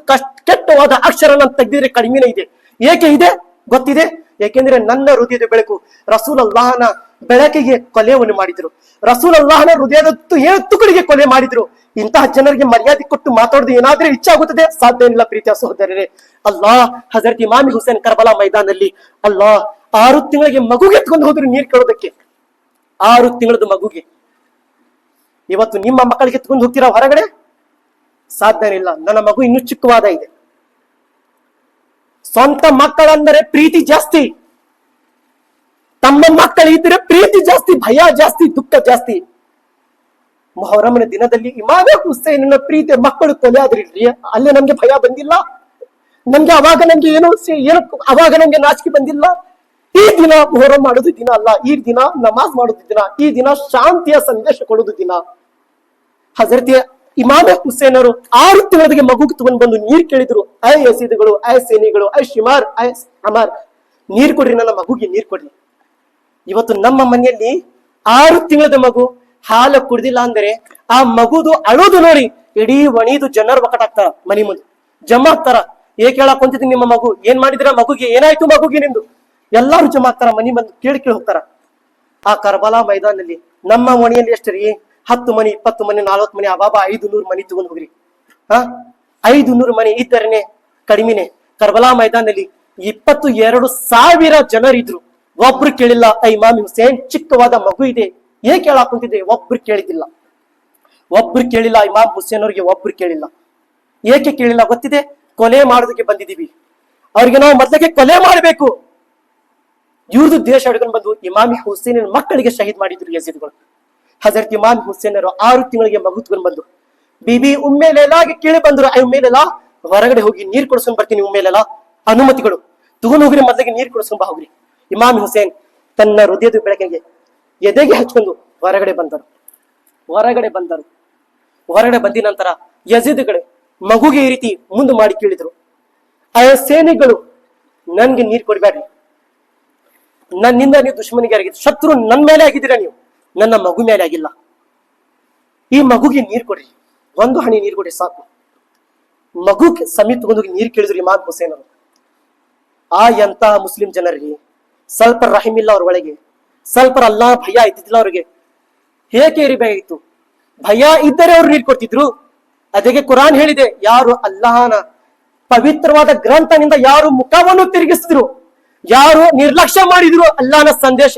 ಕೆಟ್ಟವಾದ ಅಕ್ಷರ ನಾನು ತೆಗೆದಿದ್ರೆ ಕಡಿಮೆನೇ ಇದೆ. ಏಕೆ ಇದೆ ಗೊತ್ತಿದೆ? ಯಾಕೆಂದ್ರೆ ನನ್ನ ಹೃದಯದ ಬೆಳಕು ರಸೂಲ್ ಅಲ್ಲಾಹನ ಬೆಳಕಿಗೆ ಕೊಲೆಯನ್ನು ಮಾಡಿದ್ರು. ರಸೂಲ್ ಅಲ್ಲಾಹನ ಹೃದಯದ 7 ತುಕಡಿಗೆ ಕೊಲೆ ಮಾಡಿದ್ರು. ಇಂತಹ ಜನರಿಗೆ ಮರ್ಯಾದೆ ಕೊಟ್ಟು ಮಾತಾಡೋದು ಏನಾದ್ರೂ ಇಚ್ಛೆ ಆಗುತ್ತದೆ? ಸಾಧ್ಯ ಇಲ್ಲ. ಪ್ರೀತಿಯ ಸಹೋದರರೇ, ಅಲ್ಲಾಹ್ ಹಜರತ್ ಇಮಾಮ್ ಹುಸೇನ್ ಕರ್ಬಲಾ ಮೈದಾನದಲ್ಲಿ ಅಲ್ಲಾಹ್ 6 ತಿಂಗಳಿಗೆ ಮಗುಗೆ ಎತ್ಕೊಂಡು ಹೋದ್ರು ನೀರು ಕೇಳೋದಕ್ಕೆ. 6 ತಿಂಗಳದ ಮಗುಗೆ. ಇವತ್ತು ನಿಮ್ಮ ಮಕ್ಕಳಿಗೆ ಎತ್ಕೊಂಡು ಹೋಗ್ತೀರಾ ಹೊರಗಡೆ? ಸಾಧ್ಯ ಇಲ್ಲ. ನನ್ನ ಮಗು ಇನ್ನೂ ಚಿಕ್ಕವಾದ ಇದೆ. ಸ್ವಂತ ಮಕ್ಕಳಂದರೆ ಪ್ರೀತಿ ಜಾಸ್ತಿ, ತಮ್ಮ ಮಕ್ಕಳಿದ್ರೆ ಪ್ರೀತಿ ಜಾಸ್ತಿ, ಭಯ ಜಾಸ್ತಿ, ದುಃಖ ಜಾಸ್ತಿ. ಮೊಹರಮನ ದಿನದಲ್ಲಿ ಇಮಾಮ್ ಹುಸೇನಿನ ಪ್ರೀತಿ ಮಕ್ಕಳು ಕೊಲೆ ಆದ್ರಿಲ್ರಿ, ಅಲ್ಲೇ ನಮ್ಗೆ ಭಯ ಬಂದಿಲ್ಲ? ನಮ್ಗೆ ಅವಾಗ ನಮ್ಗೆ ಏನು ಅವಾಗ ನಮ್ಗೆ ನಾಚಿಕೆ ಬಂದಿಲ್ಲ? ಈ ದಿನ ಮೊಹರಂ ಮಾಡೋದು ದಿನ ಅಲ್ಲ, ಈ ದಿನ ನಮಾಜ್ ಮಾಡೋದು ದಿನ, ಈ ದಿನ ಶಾಂತಿಯ ಸಂದೇಶ ಕೊಡೋದು ದಿನ. ಹಜರತ್ ಇಮಾಮ್ ಹುಸೇನರು 6 ತಿಂಗಳಿಗೆ ಮಗುಗೆ ತಗೊಂಡ್ ಬಂದು ನೀರ್ ಕೇಳಿದ್ರು. ಐ ಯಸೀದ್ಗಳು, ಐ ಸೇನಿಗಳು, ಐ ಶಿಮಾರ್, ಐ ಅಮಾರ್, ನೀರ್ ಕೊಡ್ರಿ, ನನ್ನ ಮಗುಗೆ ನೀರ್ ಕೊಡ್ರಿ. ಇವತ್ತು ನಮ್ಮ ಮನೆಯಲ್ಲಿ 6 ತಿಂಗಳದ ಮಗು ಹಾಲು ಕುಡ್ದಿಲ್ಲ ಅಂದ್ರೆ ಆ ಮಗುದು ಅಳೋದು ನೋಡಿ ಇಡೀ ಒಣೀದು ಜನರು ಒಕ್ಕಟಾಗ್ತಾರ, ಮನಿ ಮುಂದೆ ಜಮಾ ಆಗ್ತಾರ. ಏಕೆ ಹೇಳಕ್ ಕುಂತಿದ್ದೀನಿ? ನಿಮ್ಮ ಮಗು ಏನ್ ಮಾಡಿದ್ರ? ಮಗುಗೆ ಏನಾಯ್ತು? ಮಗುಗೆ ನಿಂದು ಎಲ್ಲಾರು ಜಮಾ ಆಗ್ತಾರ, ಮನಿ ಬಂದು ಕೇಳಿ ಹೋಗ್ತಾರ. ಆ ಕರ್ಬಲಾ ಮೈದಾನದಲ್ಲಿ ನಮ್ಮ ಮನೆಯಲ್ಲಿ ಎಷ್ಟು ರೀ? 10 ಮನಿ, 20 ಮನಿ, 40 ಮನಿ, ಅಬಾಬಾ 500 ಮನಿ ತಗೊಂಡ್ ಹೋಗ್ರಿ. 500 ಮನಿ ಇದ್ದರನೆ ಕಡಿಮೆನೆ. ಕರ್ಬಲಾ ಮೈದಾನದಲ್ಲಿ 22,000 ಜನರಿದ್ರು. ಒಬ್ರು ಕೇಳಿಲ್ಲ ಇಮಾಮ್ ಹುಸೇನ್ ಚಿಕ್ಕವಾದ ಮಗು ಇದೆ ಏಕೆ ಹೇಳಕ್ ಕುಂತಿದೆ? ಒಬ್ರು ಕೇಳಿದಿಲ್ಲ, ಒಬ್ರು ಕೇಳಿಲ್ಲ. ಇಮಾಮ್ ಹುಸೇನ್ ಅವ್ರಿಗೆ ಒಬ್ರು ಕೇಳಿಲ್ಲ. ಏಕೆ ಕೇಳಿಲ್ಲ ಗೊತ್ತಿದೆ? ಕೊಲೆ ಮಾಡೋದಕ್ಕೆ ಬಂದಿದೀವಿ, ಅವ್ರಿಗೆ ನಾವು ಮೊದಲಿಗೆ ಕೊಲೆ ಮಾಡಬೇಕು. ಇವ್ರದ್ದು ದೇಶ ಹಿಡ್ಕೊಂಡು ಬಂದು ಇಮಾಮ್ ಹುಸೇನ್ ಮಕ್ಕಳಿಗೆ ಶಹೀದ್ ಮಾಡಿದ್ರು ಯಜೀದ್ಗಳು. ಹಜರತ್ ಇಮಾಮ್ ಹುಸೇನರು 6 ತಿಂಗಳಿಗೆ ಮಗು ತಗೊಂಡ್ ಬಂದು ಬಿಬಿ ಉಮ್ಮೆ ಲೈಲಾಗೆ ಕೇಳಿ ಬಂದ್ರು. ಉಮ್ಮೆ ಲೈಲಾ ಹೊರಗಡೆ ಹೋಗಿ ನೀರ್ ಕೊಡ್ಸ್ಕೊಂಡ್ ಬರ್ತೀನಿ, ಉಮ್ಮೆ ಲೈಲಾ ಅನುಮತಿಗಳು ತಗೊಂಡ್ ಹೋಗ್ರಿ, ಮೊದಲಿಗೆ ನೀರ್ ಕೊಡ್ಸ್ಕೊಂಡ್ ಬಾ ಹೋಗ್ರಿ. ಇಮಾಮ್ ಹುಸೇನ್ ತನ್ನ ಹೃದಯದ ಬೆಳಕಿಗೆ ಎದೆಗೆ ಹಚ್ಕೊಂಡು ಹೊರಗಡೆ ಬಂದರು. ಹೊರಗಡೆ ಬಂದ ನಂತರ ಯಜೀದ್ಗಳು ಮಗುಗೆ ಈ ರೀತಿ ಮುಂದೆ ಮಾಡಿ ಕೇಳಿದ್ರು. ಆ ಸೇನೆಗಳು ನನ್ಗೆ ನೀರ್ ಕೊಡ್ಬೇಡ್ರಿ, ನನ್ನಿಂದ ನೀವು ದುಶ್ಮನಿಗೆ ಆಗಿದ್ದು, ಶತ್ರು ನನ್ನ ಮೇಲೆ ಆಗಿದ್ದೀರಾ, ನೀವು ನನ್ನ ಮಗು ಮೇಲೆ ಆಗಿಲ್ಲ. ಈ ಮಗುಗೆ ನೀರ್ ಕೊಡ್ರಿ, 1 ಹನಿ ನೀರ್ ಕೊಡ್ರಿ ಸಾಕು. ಮಗು ಸಮೀಪ ತಗೊಂಡೋಗಿ ನೀರ್ ಕೇಳಿದ್ರು ಇಮಾಮ್ ಹುಸೇನ್ ಅವರು. ಎಂತ ಮುಸ್ಲಿಂ ಜನರಿಗೆ ಸ್ವಲ್ಪ ರಹಿಮಿಲ್ಲ ಅವ್ರ ಒಳಗೆ, ಸ್ವಲ್ಪ ಅಲ್ಲಾ ಭಯ ಇದ್ದಿದ್ದಿಲ್ಲ ಅವ್ರಿಗೆ. ಹೇಗೆ ಇರಬೇಕಾಗಿತ್ತು? ಭಯ ಇದ್ದರೆ ಅವ್ರು ನೀರ್ ಕೊಡ್ತಿದ್ರು. ಅದಕ್ಕೆ ಕುರಾನ್ ಹೇಳಿದೆ, ಯಾರು ಅಲ್ಲಾಹನ ಪವಿತ್ರವಾದ ಗ್ರಂಥನಿಂದ ಯಾರು ಮುಖವನ್ನು ತಿರುಗಿಸಿದ್ರು, ಯಾರು ನಿರ್ಲಕ್ಷ್ಯ ಮಾಡಿದ್ರು ಅಲ್ಲಾಹನ ಸಂದೇಶ,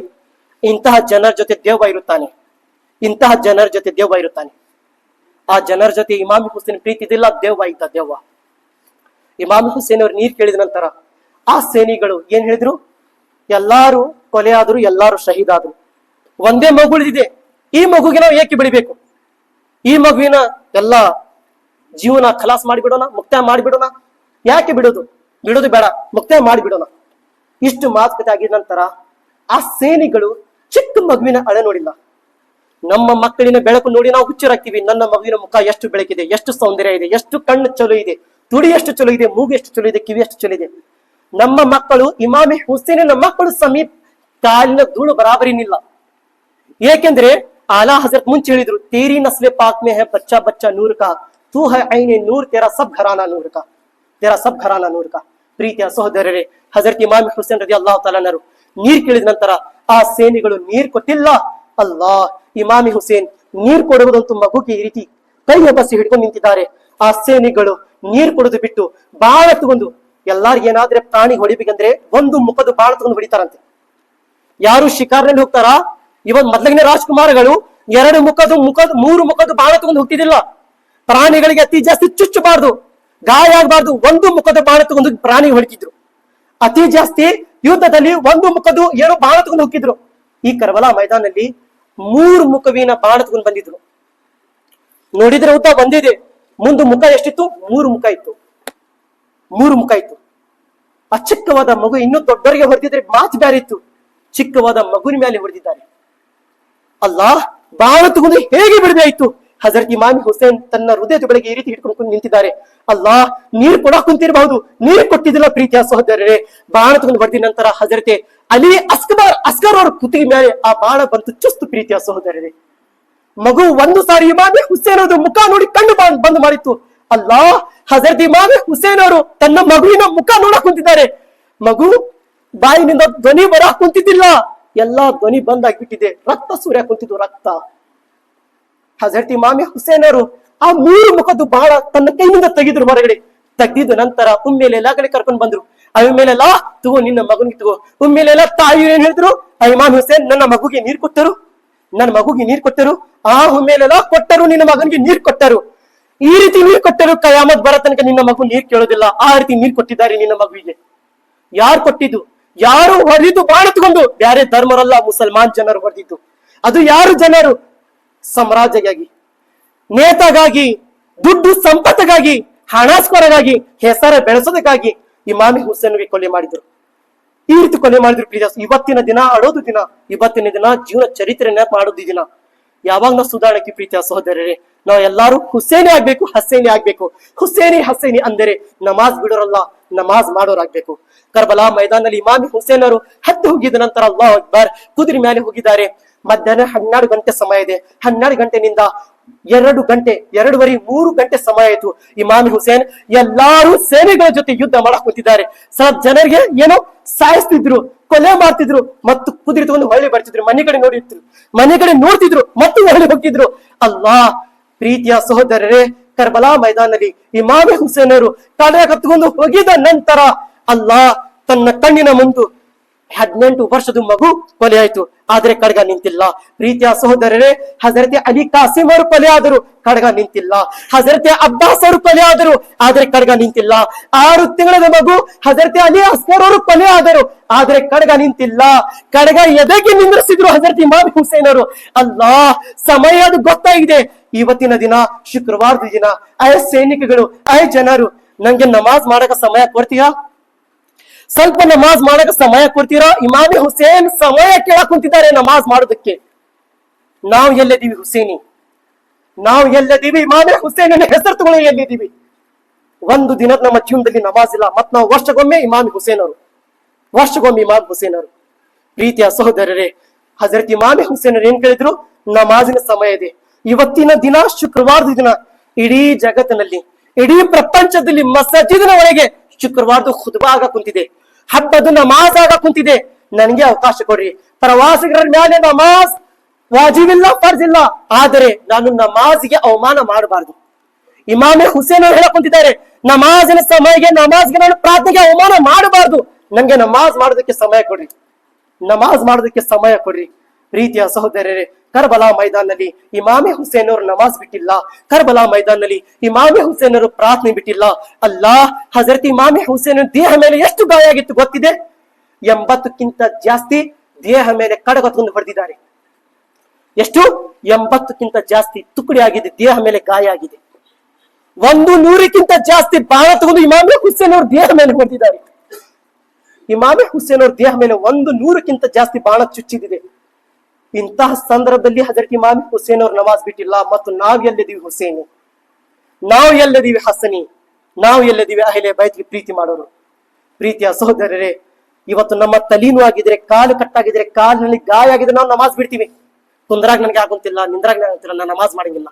ಇಂತಹ ಜನರ ಜೊತೆ ದೇವ ಇರುತ್ತಾನೆ. ಆ ಜನರ ಜೊತೆ ಇಮಾಮ್ ಹುಸೇನ್ ಪ್ರೀತಿ ಇದಿಲ್ಲ, ದೇವ ಇದ್ದ ದೇವ. ಇಮಾಮ್ ಹುಸೇನ್ ಅವ್ರು ನೀರ್ ಕೇಳಿದ ನಂತರ ಆ ಸೇನಿಗಳು ಏನ್ ಹೇಳಿದ್ರು? ಎಲ್ಲಾರು ಕೊಲೆ ಆದ್ರು, ಎಲ್ಲಾರು ಶಹೀದ್ ಆದ್ರು. ಒಂದೇ ಮಗು ಉಳಿದಿದೆ. ಈ ಮಗುಗೆ ನಾವು ಏಕೆ ಬಿಡಬೇಕು? ಈ ಮಗುವಿನ ಎಲ್ಲ ಜೀವನ ಖಲಾಸ್ ಮಾಡಿಬಿಡೋಣ, ಮುಕ್ತಾಯ ಮಾಡಿಬಿಡೋಣ. ಯಾಕೆ ಬಿಡೋದು? ಬಿಡೋದು ಬೇಡ, ಮುಕ್ತಾಯ ಮಾಡಿಬಿಡೋಣ. ಇಷ್ಟು ಮಾತುಕತೆ ಆಗಿದ ನಂತರ ಆ ಸೇನಿಗಳು ಚಿಕ್ಕ ಮಗುವಿನ ಅಳೆ ನೋಡಿಲ್ಲ. ನಮ್ಮ ಮಕ್ಕಳಿನ ಬೆಳಕು ನೋಡಿ ನಾವು ಹುಚ್ಚರಾಗ್ತೀವಿ. ನನ್ನ ಮಗುವಿನ ಮುಖ ಎಷ್ಟು ಬೆಳಕಿದೆ, ಎಷ್ಟು ಸೌಂದರ್ಯ ಇದೆ, ಎಷ್ಟು ಕಣ್ಣು ಚಲೋ ಇದೆ, ತುಡಿ ಎಷ್ಟು ಚಲೋ ಇದೆ, ಮೂಗು ಎಷ್ಟು ಚಲೋ ಇದೆ, ಕಿವಿ ಎಷ್ಟು ಚಲೋ ಇದೆ. ನಮ್ಮ ಮಕ್ಕಳು ಇಮಾಮೆ ಹುಸೇನಿನ ಮಕ್ಕಳು ಸಮೀಪ ಕಾಲಿನ ಧೂಳು ಬರಾಬರಿನಿಲ್ಲ. ಏಕೆಂದ್ರೆ ಆಲಾ ಹಜರತ್ ಮುಂಚೆ ಹೇಳಿದ್ರು, ತೇರಿ ನಸ್ಲೆ ಪಾಕ್ ಮೇ ಹೈ ಬಚ್ಚಾ ಬಚ್ಚಾ ನೂರ್ ಕಾ, ತೂ ಹೈ ಐನೆ ನೂರ್, ತೆರಾ ಸಬ್ ಘರಾನಾ ನೂರ್ ಕಾ, ತೆರಾ ಸಬ್ ಘರಾನಾ ನೂರ್ ಕಾ. ಪ್ರೀತಿಯ ಸಹೋದರರೇ, ಹಜರತ್ ಇಮಾಮ್ ಹುಸೇನ್ ರದಿಯಲ್ಲಾಹು ತಆಲಾನರು ನೀರ್ ಕೇಳಿದ ನಂತರ ಆ ಸೇನಿಗಳು ನೀರ್ ಕೊಟ್ಟಿಲ್ಲ. ಅಲ್ಲಾ, ಇಮಾಮಿ ಹುಸೇನ್ ನೀರ್ ಕೊಡುವುದಂತೂ ಮಗುಗೆ ಈ ರೀತಿ ಕೈಯ ಬಸಿ ಹಿಡ್ಕೊಂಡು ನಿಂತಿದ್ದಾರೆ. ಆ ಸೇನಿಗಳು ನೀರ್ ಕೊಡೋದು ಬಿಟ್ಟು ಬಾಳ ತಗೊಂಡು, ಎಲ್ಲಾರು ಏನಾದ್ರೆ ಪ್ರಾಣಿ ಹೊಡಿಬೇಕಂದ್ರೆ ಒಂದು ಮುಖದ ಬಾಳ ತಗೊಂಡು ಹೊಡಿತಾರಂತೆ. ಯಾರು ಶಿಕಾರ್ನಲ್ಲಿ ಹೋಗ್ತಾರಾ? ಇವನ್ ಮೊದಲಿನ ರಾಜ್ಕುಮಾರಗಳು ಮೂರು ಮುಖದ ಬಾಣ ತಗೊಂಡು ಹೋಗ್ತಿದ್ದಿಲ್ಲ. ಪ್ರಾಣಿಗಳಿಗೆ ಅತಿ ಜಾಸ್ತಿ ಚುಚ್ಚಬಾರ್ದು, ಗಾಯ ಆಗಬಾರ್ದು, ಒಂದು ಮುಖದ ಬಾಣ ತಗೊಂಡು ಪ್ರಾಣಿ ಹೊಡಿತಿದ್ರು. ಅತಿ ಜಾಸ್ತಿ ಯುದ್ಧದಲ್ಲಿ ಒಂದು ಮುಖದ ಏನೋ ಬಾಣ ತಗೊಂಡು ಹೋಗ್ತಿದ್ರು. ಈ ಕರ್ಬಲಾ ಮೈದಾನಲ್ಲಿ 3 ಮುಖವಿನ ಬಾಣ ತಗೊಂಡು ಬಂದಿದ್ರು. ನೋಡಿದ್ರೆ ಉದ್ದ ಬಂದಿದೆ, ಮುಂದೆ ಮುಖ ಎಷ್ಟಿತ್ತು? 3 ಮುಖ ಇತ್ತು. 3 ಮುಖ ಇತ್ತು. ಆ ಚಿಕ್ಕವಾದ ಮಗು ಇನ್ನೂ ದೊಡ್ಡವರಿಗೆ ಹೊಡೆದಿದ್ರೆ ಮಾತು ಬೇರೆ ಇತ್ತು. ಚಿಕ್ಕವಾದ ಮಗುವಿನ ಮೇಲೆ ಹೊಡೆದಿದ್ದಾರೆ. ಅಲ್ಲಾ, ಬಾಣ ತಗೊಂಡು ಹೇಗೆ ಬಿಡಬೇಕಾಯ್ತು? ಹಜರತ್ ಇಮಾಮ್ ಹುಸೇನ್ ತನ್ನ ಹೃದಯದ ಬೆಳಗ್ಗೆ ಈ ರೀತಿ ಹಿಡ್ಕೊಂಡು ನಿಂತಿದ್ದಾರೆ. ಅಲ್ಲಾ, ನೀರ್ ಕೊಡಕ್ ಕುಂತಿರಬಹುದು, ನೀರ್ ಕೊಟ್ಟಿದ್ದಿಲ್ಲ. ಪ್ರೀತಿಯ ಸಹೋದರರೇ, ಬಾಣ ತಗೊಂಡು ಹೊಡೆದ ನಂತರ ಹಜರತೆ ಅಲಿ ಅಸ್ಕರ್ ಅವರ ಕುತ್ತಿಗೆ ಮೇಲೆ ಆ ಬಾಣ ಬಂತು ಚುಸ್ತು. ಪ್ರೀತಿಯ ಸಹೋದರರೇ, ಮಗು ಒಂದು ಸಾರಿ ಇಮಾಮ್ ಹುಸೇನ್ ಅವರು ಮುಖ ನೋಡಿ ಕಣ್ಣು ಬಂದ್ ಮಾಡಿತ್ತು. ಅಲ್ಲಾ, ಹಜರತ್ ಇಮಾಮ್ ಹುಸೇನ್ ಅವರು ತನ್ನ ಮಗುವಿನ ಮುಖ ನೋಡಕ್ ಕುಂತಿದ್ದಾರೆ. ಮಗು ಬಾಯಿನಿಂದ ಧ್ವನಿ ಬರಕ್ ಕುಂತಿದ್ದಿಲ್ಲ, ಎಲ್ಲಾ ಧ್ವನಿ ಬಂದಾಗ್ಬಿಟ್ಟಿದೆ. ರಕ್ತ ಸುರಿಯ ಕುಂತಿದ್ದು, ರಕ್ತ. ಹಜರತ್ ಇಮಾಮ್ ಹುಸೇನ್ ಅವರು ಆ 3 ಮುಖದ್ದು ಬಾಳ ತನ್ನ ಕೈಯಿಂದ ತೆಗೆದ್ರು ಹೊರಗಡೆ. ತೆಗೆದಿದ ನಂತರ ಉಮ್ಮೇಲೆಲ್ಲ ಕಡೆ ಕರ್ಕೊಂಡು ಬಂದ್ರು. ಅಮ್ಮೇಲೆಲ್ಲ ತಗೋ, ನಿನ್ನ ಮಗನಿಗೆ ತಗೋ. ಉಮ್ಮೇಲೆಲ್ಲ ತಾಯಿ ಏನ್ ಹೇಳಿದ್ರು? ಇಮಾಮ್ ಹುಸೇನ್ ನನ್ನ ಮಗುಗೆ ನೀರ್ ಕೊಟ್ಟರು, ನನ್ನ ಮಗುಗೆ ನೀರ್ ಕೊಟ್ಟರು. ಆ ಉಮ್ಮೇಲೆಲ್ಲ ಕೊಟ್ಟರು, ನಿನ್ನ ಮಗನಿಗೆ ನೀರ್ ಕೊಟ್ಟರು. ಈ ರೀತಿ ನೀರ್ ಕೊಟ್ಟರು, ಕಯಾಮತ್ ಬರೋ ತನಕ ನಿನ್ನ ಮಗು ನೀರ್ ಕೇಳೋದಿಲ್ಲ. ಆ ರೀತಿ ನೀರ್ ಕೊಟ್ಟಿದ್ದಾರೆ ನಿನ್ನ ಮಗುವಿಗೆ. ಯಾರು ಕೊಟ್ಟಿದ್ದು? ಯಾರು ಹೊಡೆದಿದ್ದು ಬಾಣ ತಗೊಂಡು? ಬ್ಯಾರೆ ಧರ್ಮರಲ್ಲ, ಮುಸಲ್ಮಾನ್ ಜನರು ಹೊಡೆದಿದ್ದು. ಅದು ಯಾರು ಜನರು? ಸಾಮ್ರಾಜ್ಯಗಾಗಿ, ನೇತಾಗಾಗಿ, ದುಡ್ಡು ಸಂಪತ್ತಿಗಾಗಿ, ಹಣಸ್ಕೊರಗಾಗಿ, ಹೆಸರ ಬೆಳೆಸೋದಕ್ಕಾಗಿ ಇಮಾಮ್ ಹುಸೇನ್ಗೆ ಕೊಲೆ ಮಾಡಿದ್ರು. ಈ ರೀತಿ ಕೊಲೆ ಮಾಡಿದ್ರು. ಪ್ಲೀಸ್, ಇವತ್ತಿನ ದಿನ ಅಳೋದು ದಿನ, ಇವತ್ತಿನ ದಿನ ಜೀವನ ಚರಿತ್ರೆ ಮಾಡೋದು ದಿನ. ಯಾವಾಗ ನಾವು ಸುಧಾರಣೆ? ಪ್ರೀತಿಯ ಸಹೋದರರೇ, ನಾವು ಎಲ್ಲಾರು ಹುಸೇನಿ ಆಗ್ಬೇಕು, ಹಸೇನಿ ಆಗ್ಬೇಕು. ಹಸೇನಿ ಅಂದರೆ ನಮಾಜ್ ಬಿಡೋರಲ್ಲ, ನಮಾಜ್ ಮಾಡೋರಾಗ್ಬೇಕು. ಕರ್ಬಲಾ ಮೈದಾನದಲ್ಲಿ ಇಮಾಮ್ ಹುಸೇನ್ ಅವರು ಹತ್ತು ಹೋಗಿದ ನಂತರ ಅಲ್ಲಾಹು ಅಕ್ಬರ್ ಕುದುರೆ ಮೇಲೆ ಹೋಗಿದ್ದಾರೆ. ಮಧ್ಯಾಹ್ನ 12 ಗಂಟೆ ಸಮಯ ಇದೆ. 12 ಗಂಟೆನಿಂದ 2 ಗಂಟೆ, 2:30, 3 ಗಂಟೆ ಸಮಯ ಆಯ್ತು. ಇಮಾಮ್ ಹುಸೇನ್ ಎಲ್ಲಾರು ಸೇನೆಗಳ ಜೊತೆ ಯುದ್ಧ ಮಾಡಕ್ ಕೂತಿದ್ದಾರೆ. ಸ್ವಲ್ಪ ಜನರಿಗೆ ಏನೋ ಸಾಯಿಸ್ತಿದ್ರು, ಕೊಲೆ ಮಾಡ್ತಿದ್ರು, ಮತ್ತು ಕುದುರೆ ತಗೊಂಡು ಹೊಳ್ಳಿ ಬರ್ತಿದ್ರು. ಮನೆ ಕಡೆ ನೋಡ್ತಿದ್ರು, ಮತ್ತು ಹೊಳ್ಳಿ ಹೋಗ್ತಿದ್ರು. ಅಲ್ಲಾ, ಪ್ರೀತಿಯ ಸಹೋದರರೇ, ಕರ್ಬಲಾ ಮೈದಾನದಲ್ಲಿ ಇಮಾಮ್ ಹುಸೇನ್ ಅವರು ತಲೆ ಕತ್ಕೊಂಡು ಹೋಗಿದ ನಂತರ ಅಲ್ಲಾ ತನ್ನ ಕಣ್ಣಿನ ಮುಂದೆ 18 ವರ್ಷದ ಮಗು ಕೊಲೆ ಆಯ್ತು. ಆದ್ರೆ ಖಡ್ಗ ನಿಂತಿಲ್ಲ. ಪ್ರೀತಿಯ ಸಹೋದರರೇ, ಹಜರತೆ ಅಲಿ ಕಾಸಿಂ ಅವರು ಕೊಲೆ ಆದರು, ಖಡ್ಗ ನಿಂತಿಲ್ಲ. ಹಜರತೆ ಅಬ್ಬಾಸ್ ಅವರು ಕೊಲೆ ಆದರು, ಆದ್ರೆ ಖಡ್ಗ ನಿಂತಿಲ್ಲ. 6 ತಿಂಗಳ ಮಗು ಹಜರತೆ ಅಲಿ ಅಸ್ಕರ್ ಅವರು ಕೊಲೆ ಆದರು, ಆದ್ರೆ ಖಡ್ಗ ನಿಂತಿಲ್ಲ. ಖಡ್ಗ ಎದಕ್ಕೆ ನಿಂದ್ರಿಸಿದ್ರು ಹಜರತ್ ಇಮಾಮ್ ಹುಸೇನ್ ಅವರು? ಅಲ್ಲಾ, ಸಮಯ ಅದು ಗೊತ್ತಾಗಿದೆ. ಇವತ್ತಿನ ದಿನ ಶುಕ್ರವಾರದ ದಿನ, ಸೈನಿಕಗಳು, ಜನರು, ನಂಗೆ ನಮಾಜ್ ಮಾಡಕ ಸಮಯ ಕೊಡ್ತೀಯಾ? ಸ್ವಲ್ಪ ನಮಾಜ್ ಮಾಡಕ ಸಮಯ ಕೊಡ್ತೀರಾ? ಇಮಾಮ್ ಹುಸೇನ್ ಸಮಯ ಕೇಳಕ್ ಕುಂತಿದ್ದಾರೆ ನಮಾಜ್ ಮಾಡೋದಕ್ಕೆ. ನಾವು ಎಲ್ಲಿದ್ದೀವಿ ಹುಸೇನಿ? ನಾವು ಎಲ್ಲಿದ್ದೀವಿ? ಇಮಾಮ್ ಹುಸೇನ್ ಹೆಸರು ತಗೊಳ್ಳಿ ಎಲ್ಲಿದ್ದೀವಿ? ಒಂದು ದಿನ ನಮ್ಮ ಜೀವನದಲ್ಲಿ ನಮಾಜ್ ಇಲ್ಲ, ಮತ್ ನಾವು ವರ್ಷಗೊಮ್ಮೆ ಇಮಾಮ್ ಹುಸೇನ್ ಅವರು. ಪ್ರೀತಿಯ ಸಹೋದರರೇ, ಹಜರತ್ ಇಮಾಮ್ ಹುಸೇನ್ ಅವರು ಏನ್ ಕೇಳಿದ್ರು? ನಮಾಜಿನ ಸಮಯ ಇದೆ. ಇವತ್ತಿನ ದಿನ ಶುಕ್ರವಾರದ ದಿನ ಇಡೀ ಜಗತ್ತಿನಲ್ಲಿ, ಇಡೀ ಪ್ರಪಂಚದಲ್ಲಿ ಮಸಜಿದಿನ ಒಳಗೆ ಶುಕ್ರವಾರದ ಖುತ್ಬಾ ಆಗ ಕುಂತಿದೆ, ಹಬ್ಬದ ನಮಾಜ್ ಆಗ ಕುಂತಿದೆ. ನನಗೆ ಅವಕಾಶ ಕೊಡ್ರಿ. ಪ್ರವಾಸಿಗರ ಮೇಲೆ ನಮಾಜ್ ವಾಜಿಬಿಲ್ಲ, ಫರ್ಜ್ ಇಲ್ಲ, ಆದರೆ ನಾನು ನಮಾಜ್ಗೆ ಅವಮಾನ ಮಾಡಬಾರ್ದು. ಇಮಾಮ್ ಹುಸೇನ್ ಅವರು ಹೇಳಕ್ ಕುಂತಿದ್ದಾರೆ, ನಮಾಜಿನ ಸಮಯಕ್ಕೆ, ನಮಾಜ್ಗೆ ನಾನು ಪ್ರಾರ್ಥನೆಗೆ ಅವಮಾನ ಮಾಡಬಾರ್ದು. ನಂಗೆ ನಮಾಜ್ ಮಾಡೋದಕ್ಕೆ ಸಮಯ ಕೊಡ್ರಿ, ನಮಾಜ್ ಮಾಡೋದಕ್ಕೆ ಸಮಯ ಕೊಡ್ರಿ. ಪ್ರೀತಿಯ ಸಹೋದರರೇ, ಕರ್ಬಲಾ ಮೈದಾನಲ್ಲಿ ಇಮಾಮೆ ಹುಸೇನ್ ಅವರು ನಮಾಜ್ ಬಿಟ್ಟಿಲ್ಲ. ಕರ್ಬಲಾ ಮೈದಾನಲ್ಲಿ ಇಮಾಮೆ ಹುಸೇನ್ ಅವರು ಪ್ರಾರ್ಥನೆ ಬಿಟ್ಟಿಲ್ಲ. ಅಲ್ಲಾ, ಹಜರತ್ ಇಮಾಮೆ ಹುಸೇನ್ ದೇಹ ಮೇಲೆ ಎಷ್ಟು ಗಾಯ ಆಗಿತ್ತು ಗೊತ್ತಿದೆ? 80ಕ್ಕಿಂತ ಜಾಸ್ತಿ ದೇಹ ಮೇಲೆ ಕಡಗತ್ಕೊಂಡು ಹೊಡೆದಿದ್ದಾರೆ. ಎಷ್ಟು? 80ಕ್ಕಿಂತ ಜಾಸ್ತಿ ತುಕಡಿ ಆಗಿದೆ, ದೇಹ ಮೇಲೆ ಗಾಯ ಆಗಿದೆ. 100ಕ್ಕಿಂತ ಜಾಸ್ತಿ ಬಾಣ ತಗೊಂಡು ಇಮಾಮೆ ಹುಸೇನ್ ಅವರು ದೇಹ ಮೇಲೆ ಹೊಡೆದಿದ್ದಾರೆ. ಇಮಾಮೆ ಹುಸೇನ್ ಅವ್ರ ದೇಹ ಮೇಲೆ 100ಕ್ಕಿಂತ ಜಾಸ್ತಿ ಬಾಣ ಚುಚ್ಚಿದಿದೆ. ಇಂತಹ ಸಂದರ್ಭದಲ್ಲಿ ಹಜರತ್ ಇಮಾಮೆ ಹುಸೇನ್ ಅವರು ನಮಾಜ್ ಬಿಟ್ಟಿಲ್ಲ. ಮತ್ತು ನಾವು ಎಲ್ಲದೀವಿ ಹುಸೇನಿ, ನಾವು ಎಲ್ಲದೀವಿ ಹಸನಿ, ನಾವು ಎಲ್ಲದೀವಿ ಅಹ್ಲೆ ಬೈತ್ಗೆ ಪ್ರೀತಿ ಮಾಡೋರು. ಪ್ರೀತಿಯ ಸಹೋದರರೇ, ಇವತ್ತು ನಮ್ಮ ತಲೀನು ಆಗಿದ್ರೆ, ಕಾಲು ಕಟ್ಟಾಗಿದ್ರೆ, ಕಾಲಿನಲ್ಲಿ ಗಾಯ ಆಗಿದ್ರೆ ನಾವು ನಮಾಜ್ ಬಿಡ್ತೀವಿ. ಕುಂದ್ರಾಗ ನನಗೆ ಆಗುತ್ತಿಲ್ಲ, ನಿಂದ್ರಾಗ ನನಗೆ ಆಗುತ್ತಿಲ್ಲ, ನಾನು ನಮಾಜ್ ಮಾಡಂಗಿಲ್ಲ.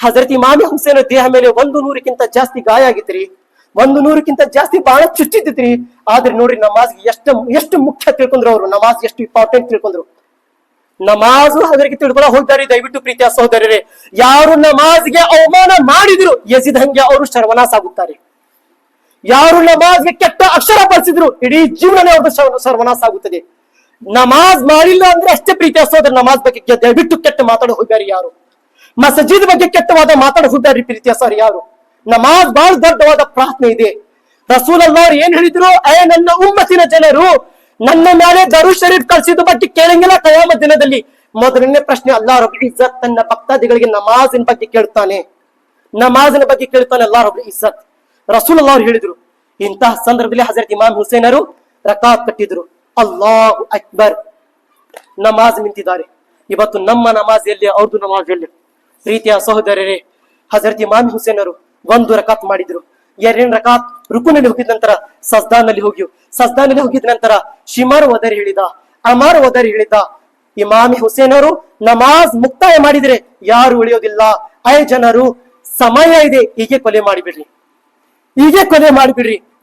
ಹಜರತ್ ಇಮಾಮೆ ಹುಸೇನ್ ದೇಹ ಮೇಲೆ 100ಕ್ಕಿಂತ ಜಾಸ್ತಿ ಗಾಯ ಆಗಿತ್ರಿ, 100ಕ್ಕಿಂತ ಜಾಸ್ತಿ ಬಾಳ ಚುಚ್ಚಿದ್ರಿ. ಆದ್ರೆ ನೋಡ್ರಿ, ನಮಾಜ್ ಎಷ್ಟು ಮುಖ್ಯ ತಿಳ್ಕೊಂಡ್ರು ಅವರು, ನಮಾಜ್ ಎಷ್ಟು ಇಂಪಾರ್ಟೆಂಟ್ ತಿಳ್ಕೊಂಡ್ರು. ನಮಾಜು ಅದರಿಗೆ ತಿಳ್ಕೊಳ್ಳೋ ಹೋಗ್ತಾರೆ. ದಯವಿಟ್ಟು ಪ್ರೀತಿಯ ಸಹೋದರರೇ, ಯಾರು ನಮಾಜ್ಗೆ ಅವಮಾನ ಮಾಡಿದ್ರು ಯಜೀದ್ ಹಂಗೆ ಅವರು ಸರ್ವನಾಶ ಆಗುತ್ತಾರೆ. ಯಾರು ನಮಾಜ್ಗೆ ಕೆಟ್ಟ ಅಕ್ಷರ ಬಳಸಿದ್ರು ಇಡೀ ಜೀವನನೇ ಅವ್ರದ್ದು ಸರ್ವನಾಶ ಆಗುತ್ತದೆ. ನಮಾಜ್ ಮಾಡಿಲ್ಲ ಅಂದ್ರೆ ಅಷ್ಟೇ ಪ್ರೀತಿಯ ಸಹೋದರ. ನಮಾಜ್ ಬಗ್ಗೆ ದಯವಿಟ್ಟು ಕೆಟ್ಟ ಮಾತಾಡ ಹೋಗ್ಯಾರಿ ಯಾರು, ಮಸಜಿದ್ ಬಗ್ಗೆ ಕೆಟ್ಟವಾದ ಮಾತಾಡ ಹೋಗ್ಯಾರಿ ಪ್ರೀತಿಯ ಸರ್ ಯಾರು. ನಮಾಜ್ ಬಹಳ ದೊಡ್ಡವಾದ ಪ್ರಾರ್ಥನೆ ಇದೆ. ರಸೂಲುಲ್ಲಾಹ್ ಅವರು ಏನ್ ಹೇಳಿದ್ರು? ನನ್ನ ಉಮ್ಮತಿನ ಜನರು ನನ್ನ ಮೇಲೆ ದರೂ ಶರೀಫ್ ಕಳಿಸಿದ ಬಗ್ಗೆ ಕೇಳಂಗಿಲ್ಲ ಕಯಾಮತ್ ದಿನದಲ್ಲಿ. ಮೊದಲನೇ ಪ್ರಶ್ನೆ, ಅಲ್ಲಾಹ್ ರಬ್ಬುಲ್ ಇಜ್ಜತ್ ತನ್ನ ಭಕ್ತಾದಿಗಳಿಗೆ ನಮಾಜಿನ ಬಗ್ಗೆ ಕೇಳ್ತಾನೆ, ನಮಾಜಿನ ಬಗ್ಗೆ ಕೇಳ್ತಾನೆ ಅಲ್ಲಾಹ್ ರಬ್ಬುಲ್ ಇಜ್ಜತ್. ರಸೂಲುಲ್ಲಾಹ್ ಅವರು ಹೇಳಿದ್ರು. ಇಂತಹ ಸಂದರ್ಭದಲ್ಲಿ ಹಜರತ್ ಇಮಾಮ್ ಹುಸೇನರು ರಕಾತ್ ಕಟ್ಟಿದ್ರು. ಅಲ್ಲಾಹು ಅಕ್ಬರ್, ನಮಾಜ್ ನಿಂತಿದ್ದಾರೆ. ಇವತ್ತು ನಮ್ಮ ನಮಾಜ್ ಎಲ್ಲಿ, ಅವ್ರದ್ದು ನಮಾಜ್ ಎಲ್ಲಿ? ಪ್ರೀತಿಯ ಸಹೋದರರೇ, ಹಜರತ್ ಇಮಾಮ್ ಹುಸೇನರು 1 ರಕಾತ್ ಮಾಡಿದ್ರು. 2 ರಕಾತ್ ರುಕುನಲ್ಲಿ ಹೋಗಿದ ನಂತರ ಸಜ್ದಾನಲ್ಲಿ ಹೋಗಿದ ನಂತರ ಶಿಮರ್ ವದರ್ ಹೇಳಿದ, ಅಮರ್ ವದರ್ ಹೇಳಿದ. ಇಮಾಮ್ ಹುಸೇನರು ನಮಾಜ್ ಮುಕ್ತಾಯ ಮಾಡಿದ್ರೆ ಯಾರು ಉಳಿಯೋದಿಲ್ಲ. ಜನರು ಸಮಯ ಇದೆ, ಹೀಗೆ ಕೊಲೆ ಮಾಡಿಬಿಡ್ರಿ.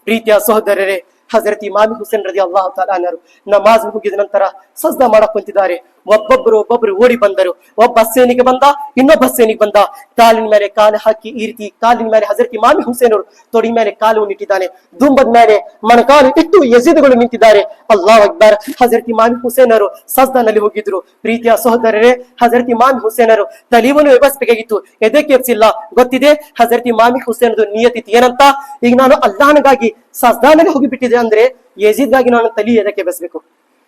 ಪ್ರೀತಿಯ ಸಹೋದರರೇ, ಹಜರತ್ ಇಮಾಮ್ ಹುಸೇನ್ ರದಿಯಲ್ಲಾಹು ತಆಲಾ ಅನ್ಹರು ನಮಾಜ್ ಮುಗಿದ ನಂತರ ಸಜ್ದಾ ಮಾಡಕ್ ಕುಂತಿದ್ದಾರೆ. ಒಬ್ಬೊಬ್ರು ಓಡಿ ಬಂದರು. ಒಬ್ಬ ಸೇನಿಗೆ ಬಂದ, ಇನ್ನೊಬ್ಬ ಸೇನಿಗೆ ಬಂದ. ಕಾಲಿನ ಮೇಲೆ ಕಾಲು ಹಾಕಿ ಈ ರೀತಿ ಕಾಲಿನ ಮೇಲೆ ಹಜರತ್ ಇಮಾಮ್ ಹುಸೇನ್ ಅವರು ತೊಡಿ ಮೇಲೆ ಕಾಲು ಇಟ್ಟಿದ್ದಾನೆ. ದುಂಬದ ಮೇಲೆ ಮೊಣಕಾಲು ಇಟ್ಟು ಯಜೀದ್ಗಳು ನಿಂತಿದ್ದಾರೆ. ಅಲ್ಲಾಹು ಅಕ್ಬರ್. ಹಜರತ್ ಇಮಾಮ್ ಹುಸೇನ್ ಅವರು ಸಜ್ದಾನಲ್ಲಿ ಹೋಗಿದ್ರು. ಪ್ರೀತಿಯ ಸಹೋದರರೇ, ಹಜರತ್ ಇಮಾಮ್ ಹುಸೇನ್ ಅವರು ತಲೀವನ್ನು ಎಬ್ಬಿಸಬೇಕಾಗಿತ್ತು, ಎದಕ್ಕೆ ಎಬ್ಸಿಲ್ಲ ಗೊತ್ತಿದೆ? ಹಜರತ್ ಇಮಾಮ್ ಹುಸೇನ್ ನಿಯತಿತ್ತು ಏನಂತ? ಈಗ ನಾನು ಅಲ್ಲಾಹನಿಗಾಗಿ ಸಜ್ದಾನಲ್ಲಿ ಹೋಗಿಬಿಟ್ಟಿದೆ ಅಂದ್ರೆ ಯಜೀದ್ಗಾಗಿ ನಾನು ತಲಿ ಎದಕ್ಕೆ ಎಬ್ಬಿಸಬೇಕು?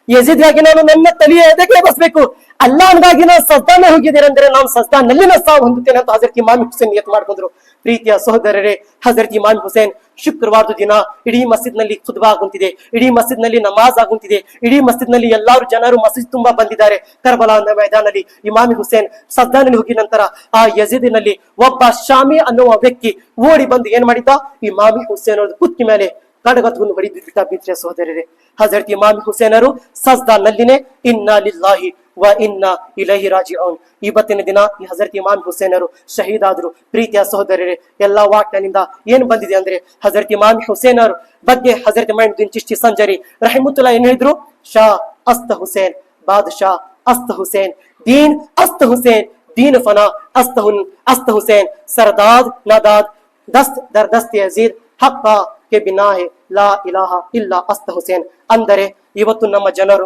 ಯಜೀದ್ಗಾಗಿ ನಾನು ನನ್ನ ತಲಿಯ ಎದಕ್ಕೆ ಎಬ್ಬಿಸಬೇಕು? ಅಲ್ಲಾಹನಿಗಾಗಿ ನಾನು ಸಜ್ದಾನಲ್ಲಿ ಹೋಗಿದ್ದೇನೆ ಅಂದ್ರೆ ನಾನು ಸಜ್ದಾನಲ್ಲಿನ ಸಾವು ಹೊಂದುತ್ತೇನೆ ಅಂತ ಹಜರತ್ ಇಮಾಮ್ ಹುಸೇನ್ ನಿಯತ್ ಮಾಡ್ಕೊಂಡ್ರು. ಪ್ರೀತಿಯ ಸಹೋದರರೇ, ಹಜರತ್ ಇಮಾಮ್ ಹುಸೇನ್ ಶುಕ್ರವಾರದ ದಿನ ಇಡೀ ಮಸ್ಜಿದ್ ನಲ್ಲಿ ಖುದ್ಬಾ ಆಗುತ್ತಿದೆ, ಇಡೀ ಮಸ್ಜಿದ್ ನಲ್ಲಿ ನಮಾಜ್ ಆಗುತ್ತಿದೆ, ಇಡೀ ಮಸ್ಜಿದ್ ನಲ್ಲಿ ಎಲ್ಲಾರು ಜನರು ಮಸ್ಜಿದ್ ತುಂಬಾ ಬಂದಿದ್ದಾರೆ. ಕರ್ಬಲಾ ಮೈದಾನಲ್ಲಿ ಇಮಾಮ್ ಹುಸೇನ್ ಸಜ್ದಾನಲ್ಲಿ ಹೋಗಿ ನಂತರ ಆ ಯಜೀದಿನಲ್ಲಿ ಒಬ್ಬ ಶಾಮಿ ಅನ್ನುವ ವ್ಯಕ್ತಿ ಓಡಿ ಬಂದು ಏನ್ ಮಾಡಿದ್ದ? ಇಮಾಮ್ ಹುಸೇನ್ ಅವ್ರದ್ದು ಕುತ್ತಿ ಮೇಲೆ ಕಡಗತ್ಕೊಂಡು ಹೊಡೆದಿದ್ದ. ಪ್ರೀತಿಯ ಸಹೋದರರೇ, ಹಜರತ್ ಇಮಾಮ್ ಹುಸೇನರು ಸಜ್ದಾನಲ್ಲಿನೇ ಇನ್ನಾ ಲಿಲ್ಲಾಹಿ ವ ಇನ್ನಾ ಇಲೈಹಿ ರಾಜಿಊನ್. ಇವತ್ತಿನ ದಿನ ಈ ಹಜರತ್ ಇಮಾಮ್ ಹುಸೇನರು ಶಹೀದ್ ಆದ್ರು. ಪ್ರೀತಿಯ ಸಹೋದರರೇ, ಎಲ್ಲಾ ವಾಕ್ಯನಿಂದ ಏನ್ ಬಂದಿದೆ ಅಂದ್ರೆ ಹಜರತ್ ಇಮಾಮ್ ಹುಸೇನರು ಬಗ್ಗೆ ಹಜರತ್ ಮೈನುದ್ದೀನ್ ಚಿಶ್ತಿ ಸಂಜರಿ ರಹಿಮತುಲ್ಲಾ ಏನ್ ಹೇಳಿದ್ರು? ಶಾ ಅಸ್ತ ಹುಸೇನ್, ಬಾದಶಾ ಅಸ್ತ Hussain, Deen ಅಸ್ತ Hussain, Deen fauna ಅಸ್ತ Hussain, ಸರ್ದಾದ್ ನದಾದ್ ದಸ್ತ್ there ದಸ್ತ್ Yazid Hakka K Bina ಹೇ ಲಾ ಇಲಾಹ ಇಲ್ಲಾ ಅಸ್ತ ಹುಸೇನ್. ಅಂದರೆ ಇವತ್ತು ನಮ್ಮ ಜನರು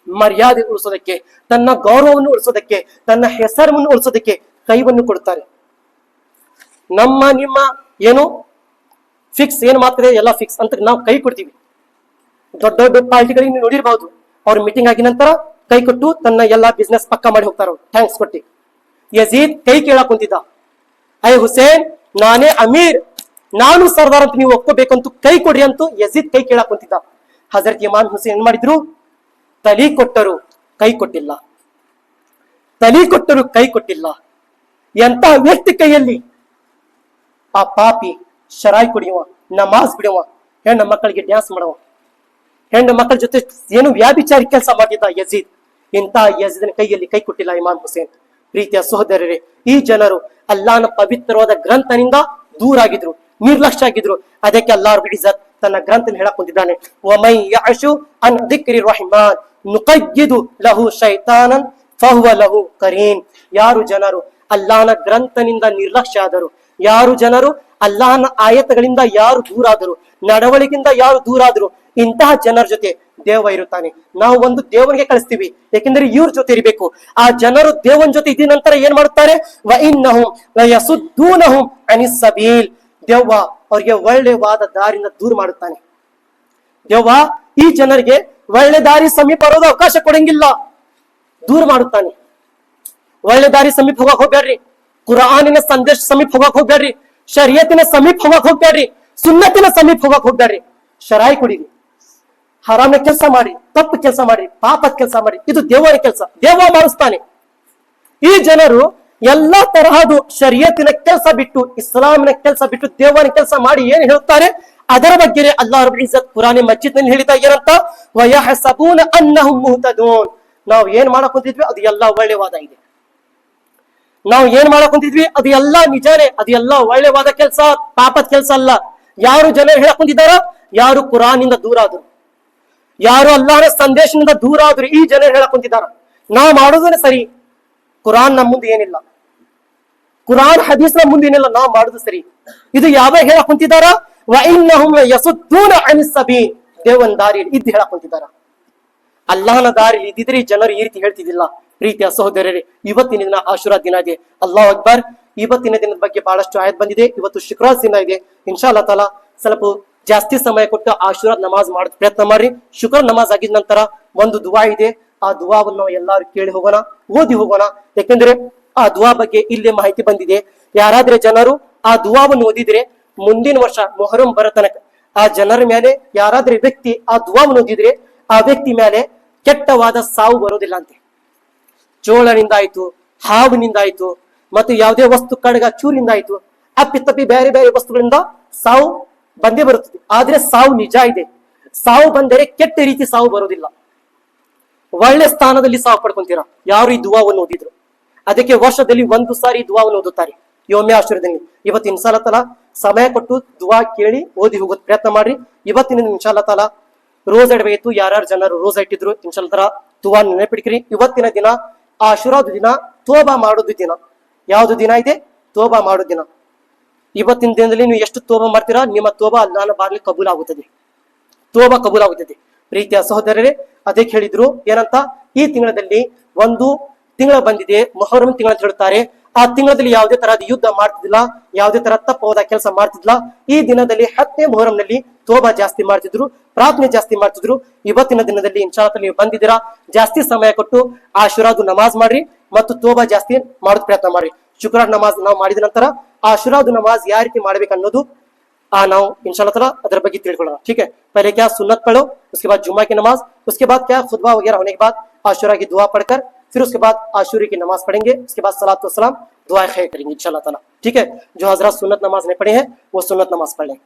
ಮರ್ಯಾದೆ ಉಳಿಸೋದಕ್ಕೆ, ತನ್ನ ಗೌರವವನ್ನು ಉಳಿಸೋದಕ್ಕೆ, ತನ್ನ ಹೆಸರನ್ನು ಉಳಿಸೋದಕ್ಕೆ ಕೈವನ್ನು ಕೊಡ್ತಾರೆ. ನಮ್ಮ ನಿಮ್ಮ ಏನು ಫಿಕ್ಸ್ ಏನ್ ಮಾತ್ರ ಎಲ್ಲ ಫಿಕ್ಸ್ ಅಂತ ನಾವು ಕೈ ಕೊಡ್ತೀವಿ. ದೊಡ್ಡ ದೊಡ್ಡ ಪಾರ್ಟಿಗಳಿಗೆ ನೋಡಿರ್ಬಹುದು, ಅವ್ರ ಮೀಟಿಂಗ್ ಆಗಿದ ನಂತರ ಕೈ ಕೊಟ್ಟು ತನ್ನ ಎಲ್ಲಾ ಬಿಸ್ನೆಸ್ ಪಕ್ಕ ಮಾಡಿ ಹೋಗ್ತಾರ, ಥ್ಯಾಂಕ್ಸ್ ಕೊಟ್ಟಿ. ಯಜೀದ್ ಕೈ ಕೇಳಕ್ ಕುಂತಿದ್ದ, ಐ ಹುಸೇನ್ ನಾನೇ ಅಮೀರ್, ನಾನು ಸರ್ದಾರ್ ಅಂತ ನೀವು ಒಪ್ಕೋಬೇಕಂತೂ ಕೈ ಕೊಡ್ರಿ ಅಂತೂ ಯಜೀದ್ ಕೈ ಕೇಳಕ್ ಕುಂತಿದ್ದ. ಹಜರತ್ ಇಮಾಮ್ ಹುಸೇನ್ ಏನ್ ಮಾಡಿದ್ರು? ತಲಿ ಕೊಟ್ಟರು, ಕೈ ಕೊಟ್ಟಿಲ್ಲ. ತಲಿ ಕೊಟ್ಟರು, ಕೈ ಕೊಟ್ಟಿಲ್ಲ. ಎಂತ ವ್ಯಕ್ತಿ ಕೈಯಲ್ಲಿ? ಆ ಪಾಪಿ ಶರಾಯ್ ಕುಡಿಯುವ, ನಮಾಜ್ ಬಿಡುವ, ಹೆಣ್ಣು ಮಕ್ಕಳಿಗೆ ಡ್ಯಾನ್ಸ್ ಮಾಡುವ, ಹೆಣ್ಣು ಮಕ್ಕಳ ಜೊತೆ ಏನು ವ್ಯಾಭಿಚಾರಿ ಕೆಲಸ ಮಾಡಿದ್ದ ಯಜೀದ್. ಇಂತಹ ಯಜೀದನ ಕೈಯಲ್ಲಿ ಕೈ ಕೊಟ್ಟಿಲ್ಲ ಇಮಾಮ್ ಹುಸೇನ್. ಪ್ರೀತಿಯ ಸಹೋದರರೇ, ಈ ಜನರು ಅಲ್ಲಾಹನ ಪವಿತ್ರವಾದ ಗ್ರಂಥನಿಂದ ದೂರ ಆಗಿದ್ರು, ನಿರ್ಲಕ್ಷ್ಯ ಆಗಿದ್ರು. ಅದಕ್ಕೆ ಅಲ್ಲಾಹ್ ರಬ್ಬುಲ್ ಇಜ್ಜತ್ ತನ್ನ ಗ್ರಂಥದಲ್ಲಿ ಹೇಳಕ್ ಕುಂತಿದ್ದಾನೆ, ವಮನ್ ಯಅಶು ಅನ್ ದಿಕ್ರಿ ರಹಮಾನ್ ನುಕಯ್ಯಿದು ಲಹು ಶೈತಾನನ್ ಫಹುವ ಲಹು ಕರೀನ್. ಯಾರು ಜನರು ಅಲ್ಲಾಹನ ಗ್ರಂಥನಿಂದ ನಿರ್ಲಕ್ಷ್ಯ ಆದರು, ಯಾರು ಜನರು ಅಲ್ಲಾಹನ ಆಯತಗಳಿಂದ ಯಾರು ದೂರ ಆದರು, ನಡವಳಿಕೆಯಿಂದ ಯಾರು ದೂರ ಆದರು, ಇಂತಹ ಜನರ ಜೊತೆ ದೇವ ಇರುತ್ತಾನೆ. ನಾವು ಒಂದು ದೇವನಿಗೆ ಕಳಿಸ್ತೀವಿ, ಯಾಕೆಂದ್ರೆ ಇವ್ರ ಜೊತೆ ಇರಬೇಕು. ಆ ಜನರು ದೇವನ ಜೊತೆ ಇದ್ದ ನಂತರ ಏನ್ ಮಾಡುತ್ತಾರೆ, ವಇನ್ನಹುಂ ಲಯಸುದ್ದೂನಹುಂ ಅನಿಸ್ ಸಬೀಲ್, ದೇವ ಅವ್ರಿಗೆ ಒಳ್ಳೆವಾದ ದಾರಿಯಿಂದ ದೂರ ಮಾಡುತ್ತಾನೆ. ದೇವ ಈ ಜನರಿಗೆ ಒಳ್ಳೆ ದಾರಿ ಸಮೀಪ ಬರೋದು ಅವಕಾಶ ಕೊಡಂಗಿಲ್ಲ, ದೂರ ಮಾಡುತ್ತಾನೆ. ಒಳ್ಳೆ ದಾರಿ ಸಮೀಪ ಹೋಗಕ್ ಹೋಗ್ಬೇಡ್ರಿ, ಕುರಾನಿನ ಸಂದೇಶ ಸಮೀಪ ಹೋಗಕ್ ಹೋಗ್ಬೇಡ್ರಿ, ಶರೀಯತಿನ ಸಮೀಪ ಹೋಗಕ್ ಹೋಗ್ಬೇಡ್ರಿ, ಸುನ್ನತಿನ ಸಮೀಪ ಹೋಗಕ್ ಹೋಗ್ಬೇಡ್ರಿ. ಶರಾಯಿ ಕುಡೀರಿ, ಹರಾಮ ಕೆಲಸ ಮಾಡಿ, ತಪ್ಪು ಕೆಲಸ ಮಾಡಿ, ಪಾಪದ ಕೆಲಸ ಮಾಡಿ, ಇದು ದೇವರ ಕೆಲಸ, ದೇವ ಮಾಡಿಸ್ತಾನೆ. ಈ ಜನರು ಎಲ್ಲಾ ತರಹದ ಶರೀಯತಿನ ಕೆಲಸ ಬಿಟ್ಟು, ಇಸ್ಲಾಮಿನ ಕೆಲಸ ಬಿಟ್ಟು ದೇವರ ಕೆಲಸ ಮಾಡಿ ಏನ್ ಹೇಳ್ತಾರೆ, ಅದರ ಬಗ್ಗೆ ಅಲ್ಲಾಹ್ ರಬ್ಬುಲ್ ಇಜ್ಜತ್ ಕುರಾನಿ ಮಸ್ಜಿದ್ ನಲ್ಲಿ ಹೇಳಿದ ಏನಂತ, ವಯಹಸಬೂನ ಅನ್ನಹುಂ ಮುಹ್ತದೂನ್. ನಾವು ಏನ್ ಮಾಡಕ್ ಕುಂತಿದ್ವಿ ಅದು ಎಲ್ಲಾ ಒಳ್ಳೆವಾದ ಇದೆ, ನಾವು ಏನ್ ಮಾಡಕ್ ಕುಂತಿದ್ವಿ ಅದು ಎಲ್ಲಾ ನಿಜಾನೇ, ಅದು ಎಲ್ಲಾ ಒಳ್ಳೆವಾದ ಕೆಲಸ, ಪಾಪದ ಕೆಲಸ ಅಲ್ಲ. ಯಾರು ಜನರು ಹೇಳಕ್ ಕುಂತಿದಾರ, ಯಾರು ಕುರಾನಿಂದ ದೂರ ಆದ್ರು, ಯಾರು ಅಲ್ಲಾಹನ ಸಂದೇಶದಿಂದ ದೂರ ಆದ್ರು, ಈ ಜನರು ಹೇಳಕ್ ಕುಂತಿದಾರ ನಾವು ಮಾಡೋದನ್ನ ಸರಿ, ಕುರಾನ್ ನಮ್ಮ ಮುಂದೆ ಏನಿಲ್ಲ, ಕುರಾನ್ ಹದೀಸ್ ನಮ್ಮ ಮುಂದೆ ಏನಿಲ್ಲ, ನಾವು ಮಾಡುದು ಸರಿ. ಇದು ಯಾವ ಹೇಳಕ್ ಕುಂತಿದಾರ, ವಇನ್ನಹುಂ ಯಸುದ್ದೂನ ಅನಿಸ್ ಸಬೀಲ್, ದೇವನ ದಾರಿಯಲ್ಲಿ ಇದ್ದು ಹೇಳಕ್ ಕುಂತಿದಾರ. ಅಲ್ಲಾಹನ ದಾರಿಯಲ್ಲಿ ಇದ್ದಿದ್ರೆ ಈ ಜನರು ಈ ರೀತಿ ಹೇಳ್ತಿದ್ದಿಲ್ಲ. ಪ್ರೀತಿಯ ಸಹೋದರರೇ, ಇವತ್ತಿನ ದಿನ ಆಶುರಾ ದಿನ ಇದೆ. ಅಲ್ಲಾಹ್ ಅಕ್ಬರ್. ಇವತ್ತಿನ ದಿನದ ಬಗ್ಗೆ ಬಹಳಷ್ಟು ಆಯತ್ ಬಂದಿದೆ. ಇವತ್ತು ಶುಕ್ರವಾರ ದಿನ ಇದೆ. ಇನ್ಶಾ ಅಲ್ಲಾ ತಾಲಾ ಸ್ವಲ್ಪ ಜಾಸ್ತಿ ಸಮಯ ಕೊಟ್ಟು ಆಶುರಾ ನಮಾಜ್ ಮಾಡೋ ಪ್ರಯತ್ನ ಮಾಡ್ರಿ. ಶುಕ್ರ ನಮಾಜ್ ಆಗಿದ ನಂತರ ಒಂದು ದುವಾ ಇದೆ, ಆ ದುವಾವನ್ನು ನಾವು ಎಲ್ಲರೂ ಕೇಳಿ ಹೋಗೋಣ, ಓದಿ ಹೋಗೋಣ. ಯಾಕೆಂದ್ರೆ ಆ ದುವಾ ಬಗ್ಗೆ ಇಲ್ಲೇ ಮಾಹಿತಿ ಬಂದಿದೆ. ಯಾರಾದ್ರೆ ಜನರು ಆ ದುವಾವನ್ನು ಓದಿದ್ರೆ ಮುಂದಿನ ವರ್ಷ ಮೊಹರಂ ಬರೋ ತನಕ ಆ ಜನರ ಮೇಲೆ ಯಾರಾದ್ರೆ ವ್ಯಕ್ತಿ ಆ ದುವಾವನ್ನು ಓದಿದ್ರೆ ಆ ವ್ಯಕ್ತಿ ಮೇಲೆ ಕೆಟ್ಟವಾದ ಸಾವು ಬರೋದಿಲ್ಲ ಅಂತೆ. ಚೋಳನಿಂದ ಆಯ್ತು, ಹಾವಿನಿಂದ ಆಯ್ತು, ಮತ್ತು ಯಾವುದೇ ವಸ್ತು ಕಡಗ ಚೂರಿನಿಂದ ಆಯ್ತು, ಅಪ್ಪಿತಪ್ಪಿ ಬೇರೆ ಬೇರೆ ವಸ್ತುಗಳಿಂದ ಸಾವು ಬಂದೇ ಬರುತ್ತದೆ. ಆದ್ರೆ ಸಾವು ನಿಜ ಇದೆ. ಸಾವು ಬಂದರೆ ಕೆಟ್ಟ ರೀತಿ ಸಾವು ಬರೋದಿಲ್ಲ, ಒಳ್ಳೆ ಸ್ಥಾನದಲ್ಲಿ ಸಾವು ಪಡ್ಕೊಂತೀರ ಯಾರು ಈ ದುವಾವನ್ನು ಓದಿದ್ರು. ಅದಕ್ಕೆ ವರ್ಷದಲ್ಲಿ ಒಂದು ಸಾರಿ ದುವಾವನ್ನು ಓದುತ್ತಾರೆ, ಯೋಮ್ಯ ಆಶುರದಲ್ಲಿ. ಇವತ್ತು ಇನ್ಶಾ ಅಲ್ಲಾ ತಾಲಾ ಸಮಯ ಕೊಟ್ಟು ದುವಾ ಕೇಳಿ ಓದಿ ಹೋಗೋದ್ ಪ್ರಯತ್ನ ಮಾಡ್ರಿ. ಇವತ್ತಿನ ಇನ್ಶಾ ಅಲ್ಲಾ ತಾಲಾ ರೋಜ್ ಇಡಬೇಕಿತ್ತು, ಯಾರ್ಯಾರು ಜನರು ರೋಜಾ ಇಟ್ಟಿದ್ರು ಇನ್ಶಾ ಅಲ್ಲಾ ತಾಲಾ ದುವಾ ನೆನಪಿಡ್ಕಿರಿ. ಇವತ್ತಿನ ದಿನ ಆಶುರಾದ ದಿನ, ತೋಬಾ ಮಾಡೋದು ದಿನ. ಯಾವ್ದು ದಿನ ಇದೆ, ತೋಬಾ ಮಾಡೋ ದಿನ. ಇವತ್ತಿನ ದಿನದಲ್ಲಿ ನೀವು ಎಷ್ಟು ತೋಬಾ ಮಾಡ್ತೀರಾ, ನಿಮ್ಮ ತೋಬಾ ಅಲ್ಲಾಹನ ಬಾಗಿಲು ಕಬೂಲ್ ಆಗುತ್ತದೆ, ತೋಬಾ ಕಬೂಲ್ ಆಗುತ್ತದೆ. ಪ್ರೀತಿಯ ಸಹೋದರರೇ, ಅದಕ್ಕೆ ಹೇಳಿದ್ರು ಏನಂತ, ಈ ತಿಂಗಳಲ್ಲಿ ಒಂದು ತಿಂಗಳ ಬಂದಿದೆ, ಮೊಹರಂ ತಿಂಗಳ ಅಂತ ಹೇಳ್ತಾರೆ. ಆ ತಿಂಗಳಲ್ಲಿ ಯಾವುದೇ ತರಹದ ಯುದ್ಧ ಮಾಡ್ತಿದ್ದಿಲ್ಲ, ಯಾವುದೇ ತರ ತಪ್ಪವಾದ ಕೆಲಸ ಮಾಡ್ತಿದ್ದಿಲ್ಲ. ಈ ದಿನದಲ್ಲಿ 10ನೇ ಮೊಹರಂನಲ್ಲಿ ತೋಬಾ ಜಾಸ್ತಿ ಮಾಡ್ತಿದ್ರು, ಪ್ರಾರ್ಥನೆ ಜಾಸ್ತಿ ಮಾಡ್ತಿದ್ರು. ಇವತ್ತಿನ ದಿನದಲ್ಲಿ ಇನ್ಶಾ ಅಲ್ಲಾ ನೀವು ಬಂದಿದ್ದೀರಾ, ಜಾಸ್ತಿ ಸಮಯ ಕೊಟ್ಟು ಆಶುರಾದು ನಮಾಜ್ ಮಾಡ್ರಿ ಮತ್ತು ತೋಬಾ ಜಾಸ್ತಿ ಮಾಡೋದ್ ಪ್ರಯತ್ನ ಮಾಡ್ರಿ. ಶುಕ್ರವಾರ ನಮಾಜ್ ನಾವು ಮಾಡಿದ ನಂತರ ಆಶುರಾದು ನಮಾಜ್ ಯಾವ ರೀತಿ ಮಾಡ್ಬೇಕು ಅನ್ನೋದು ನಾವು इंशा अल्लाह अदर ಬಗ್ಗೆ ತಿಳ್ಕೊಳ್ಳೋಣ. ठीक है, पहले क्या सुन्नत पढ़ो, उसके बाद जुम्मा की नमाज, उसके बाद क्या खुतबा वगैरह होने के बाद आशुरा की दुआ पढ़कर फिर उसके बाद आशुरे की नमाज पढ़ेंगे. उसके बाद सलात व सलाम दुआ खैर करेंगे इंशा अल्लाह ताला. ठीक है, जो हजरत सुन्नत नमाज नहीं पढ़े हैं वो सुन्नत नमाज पढ़ लें.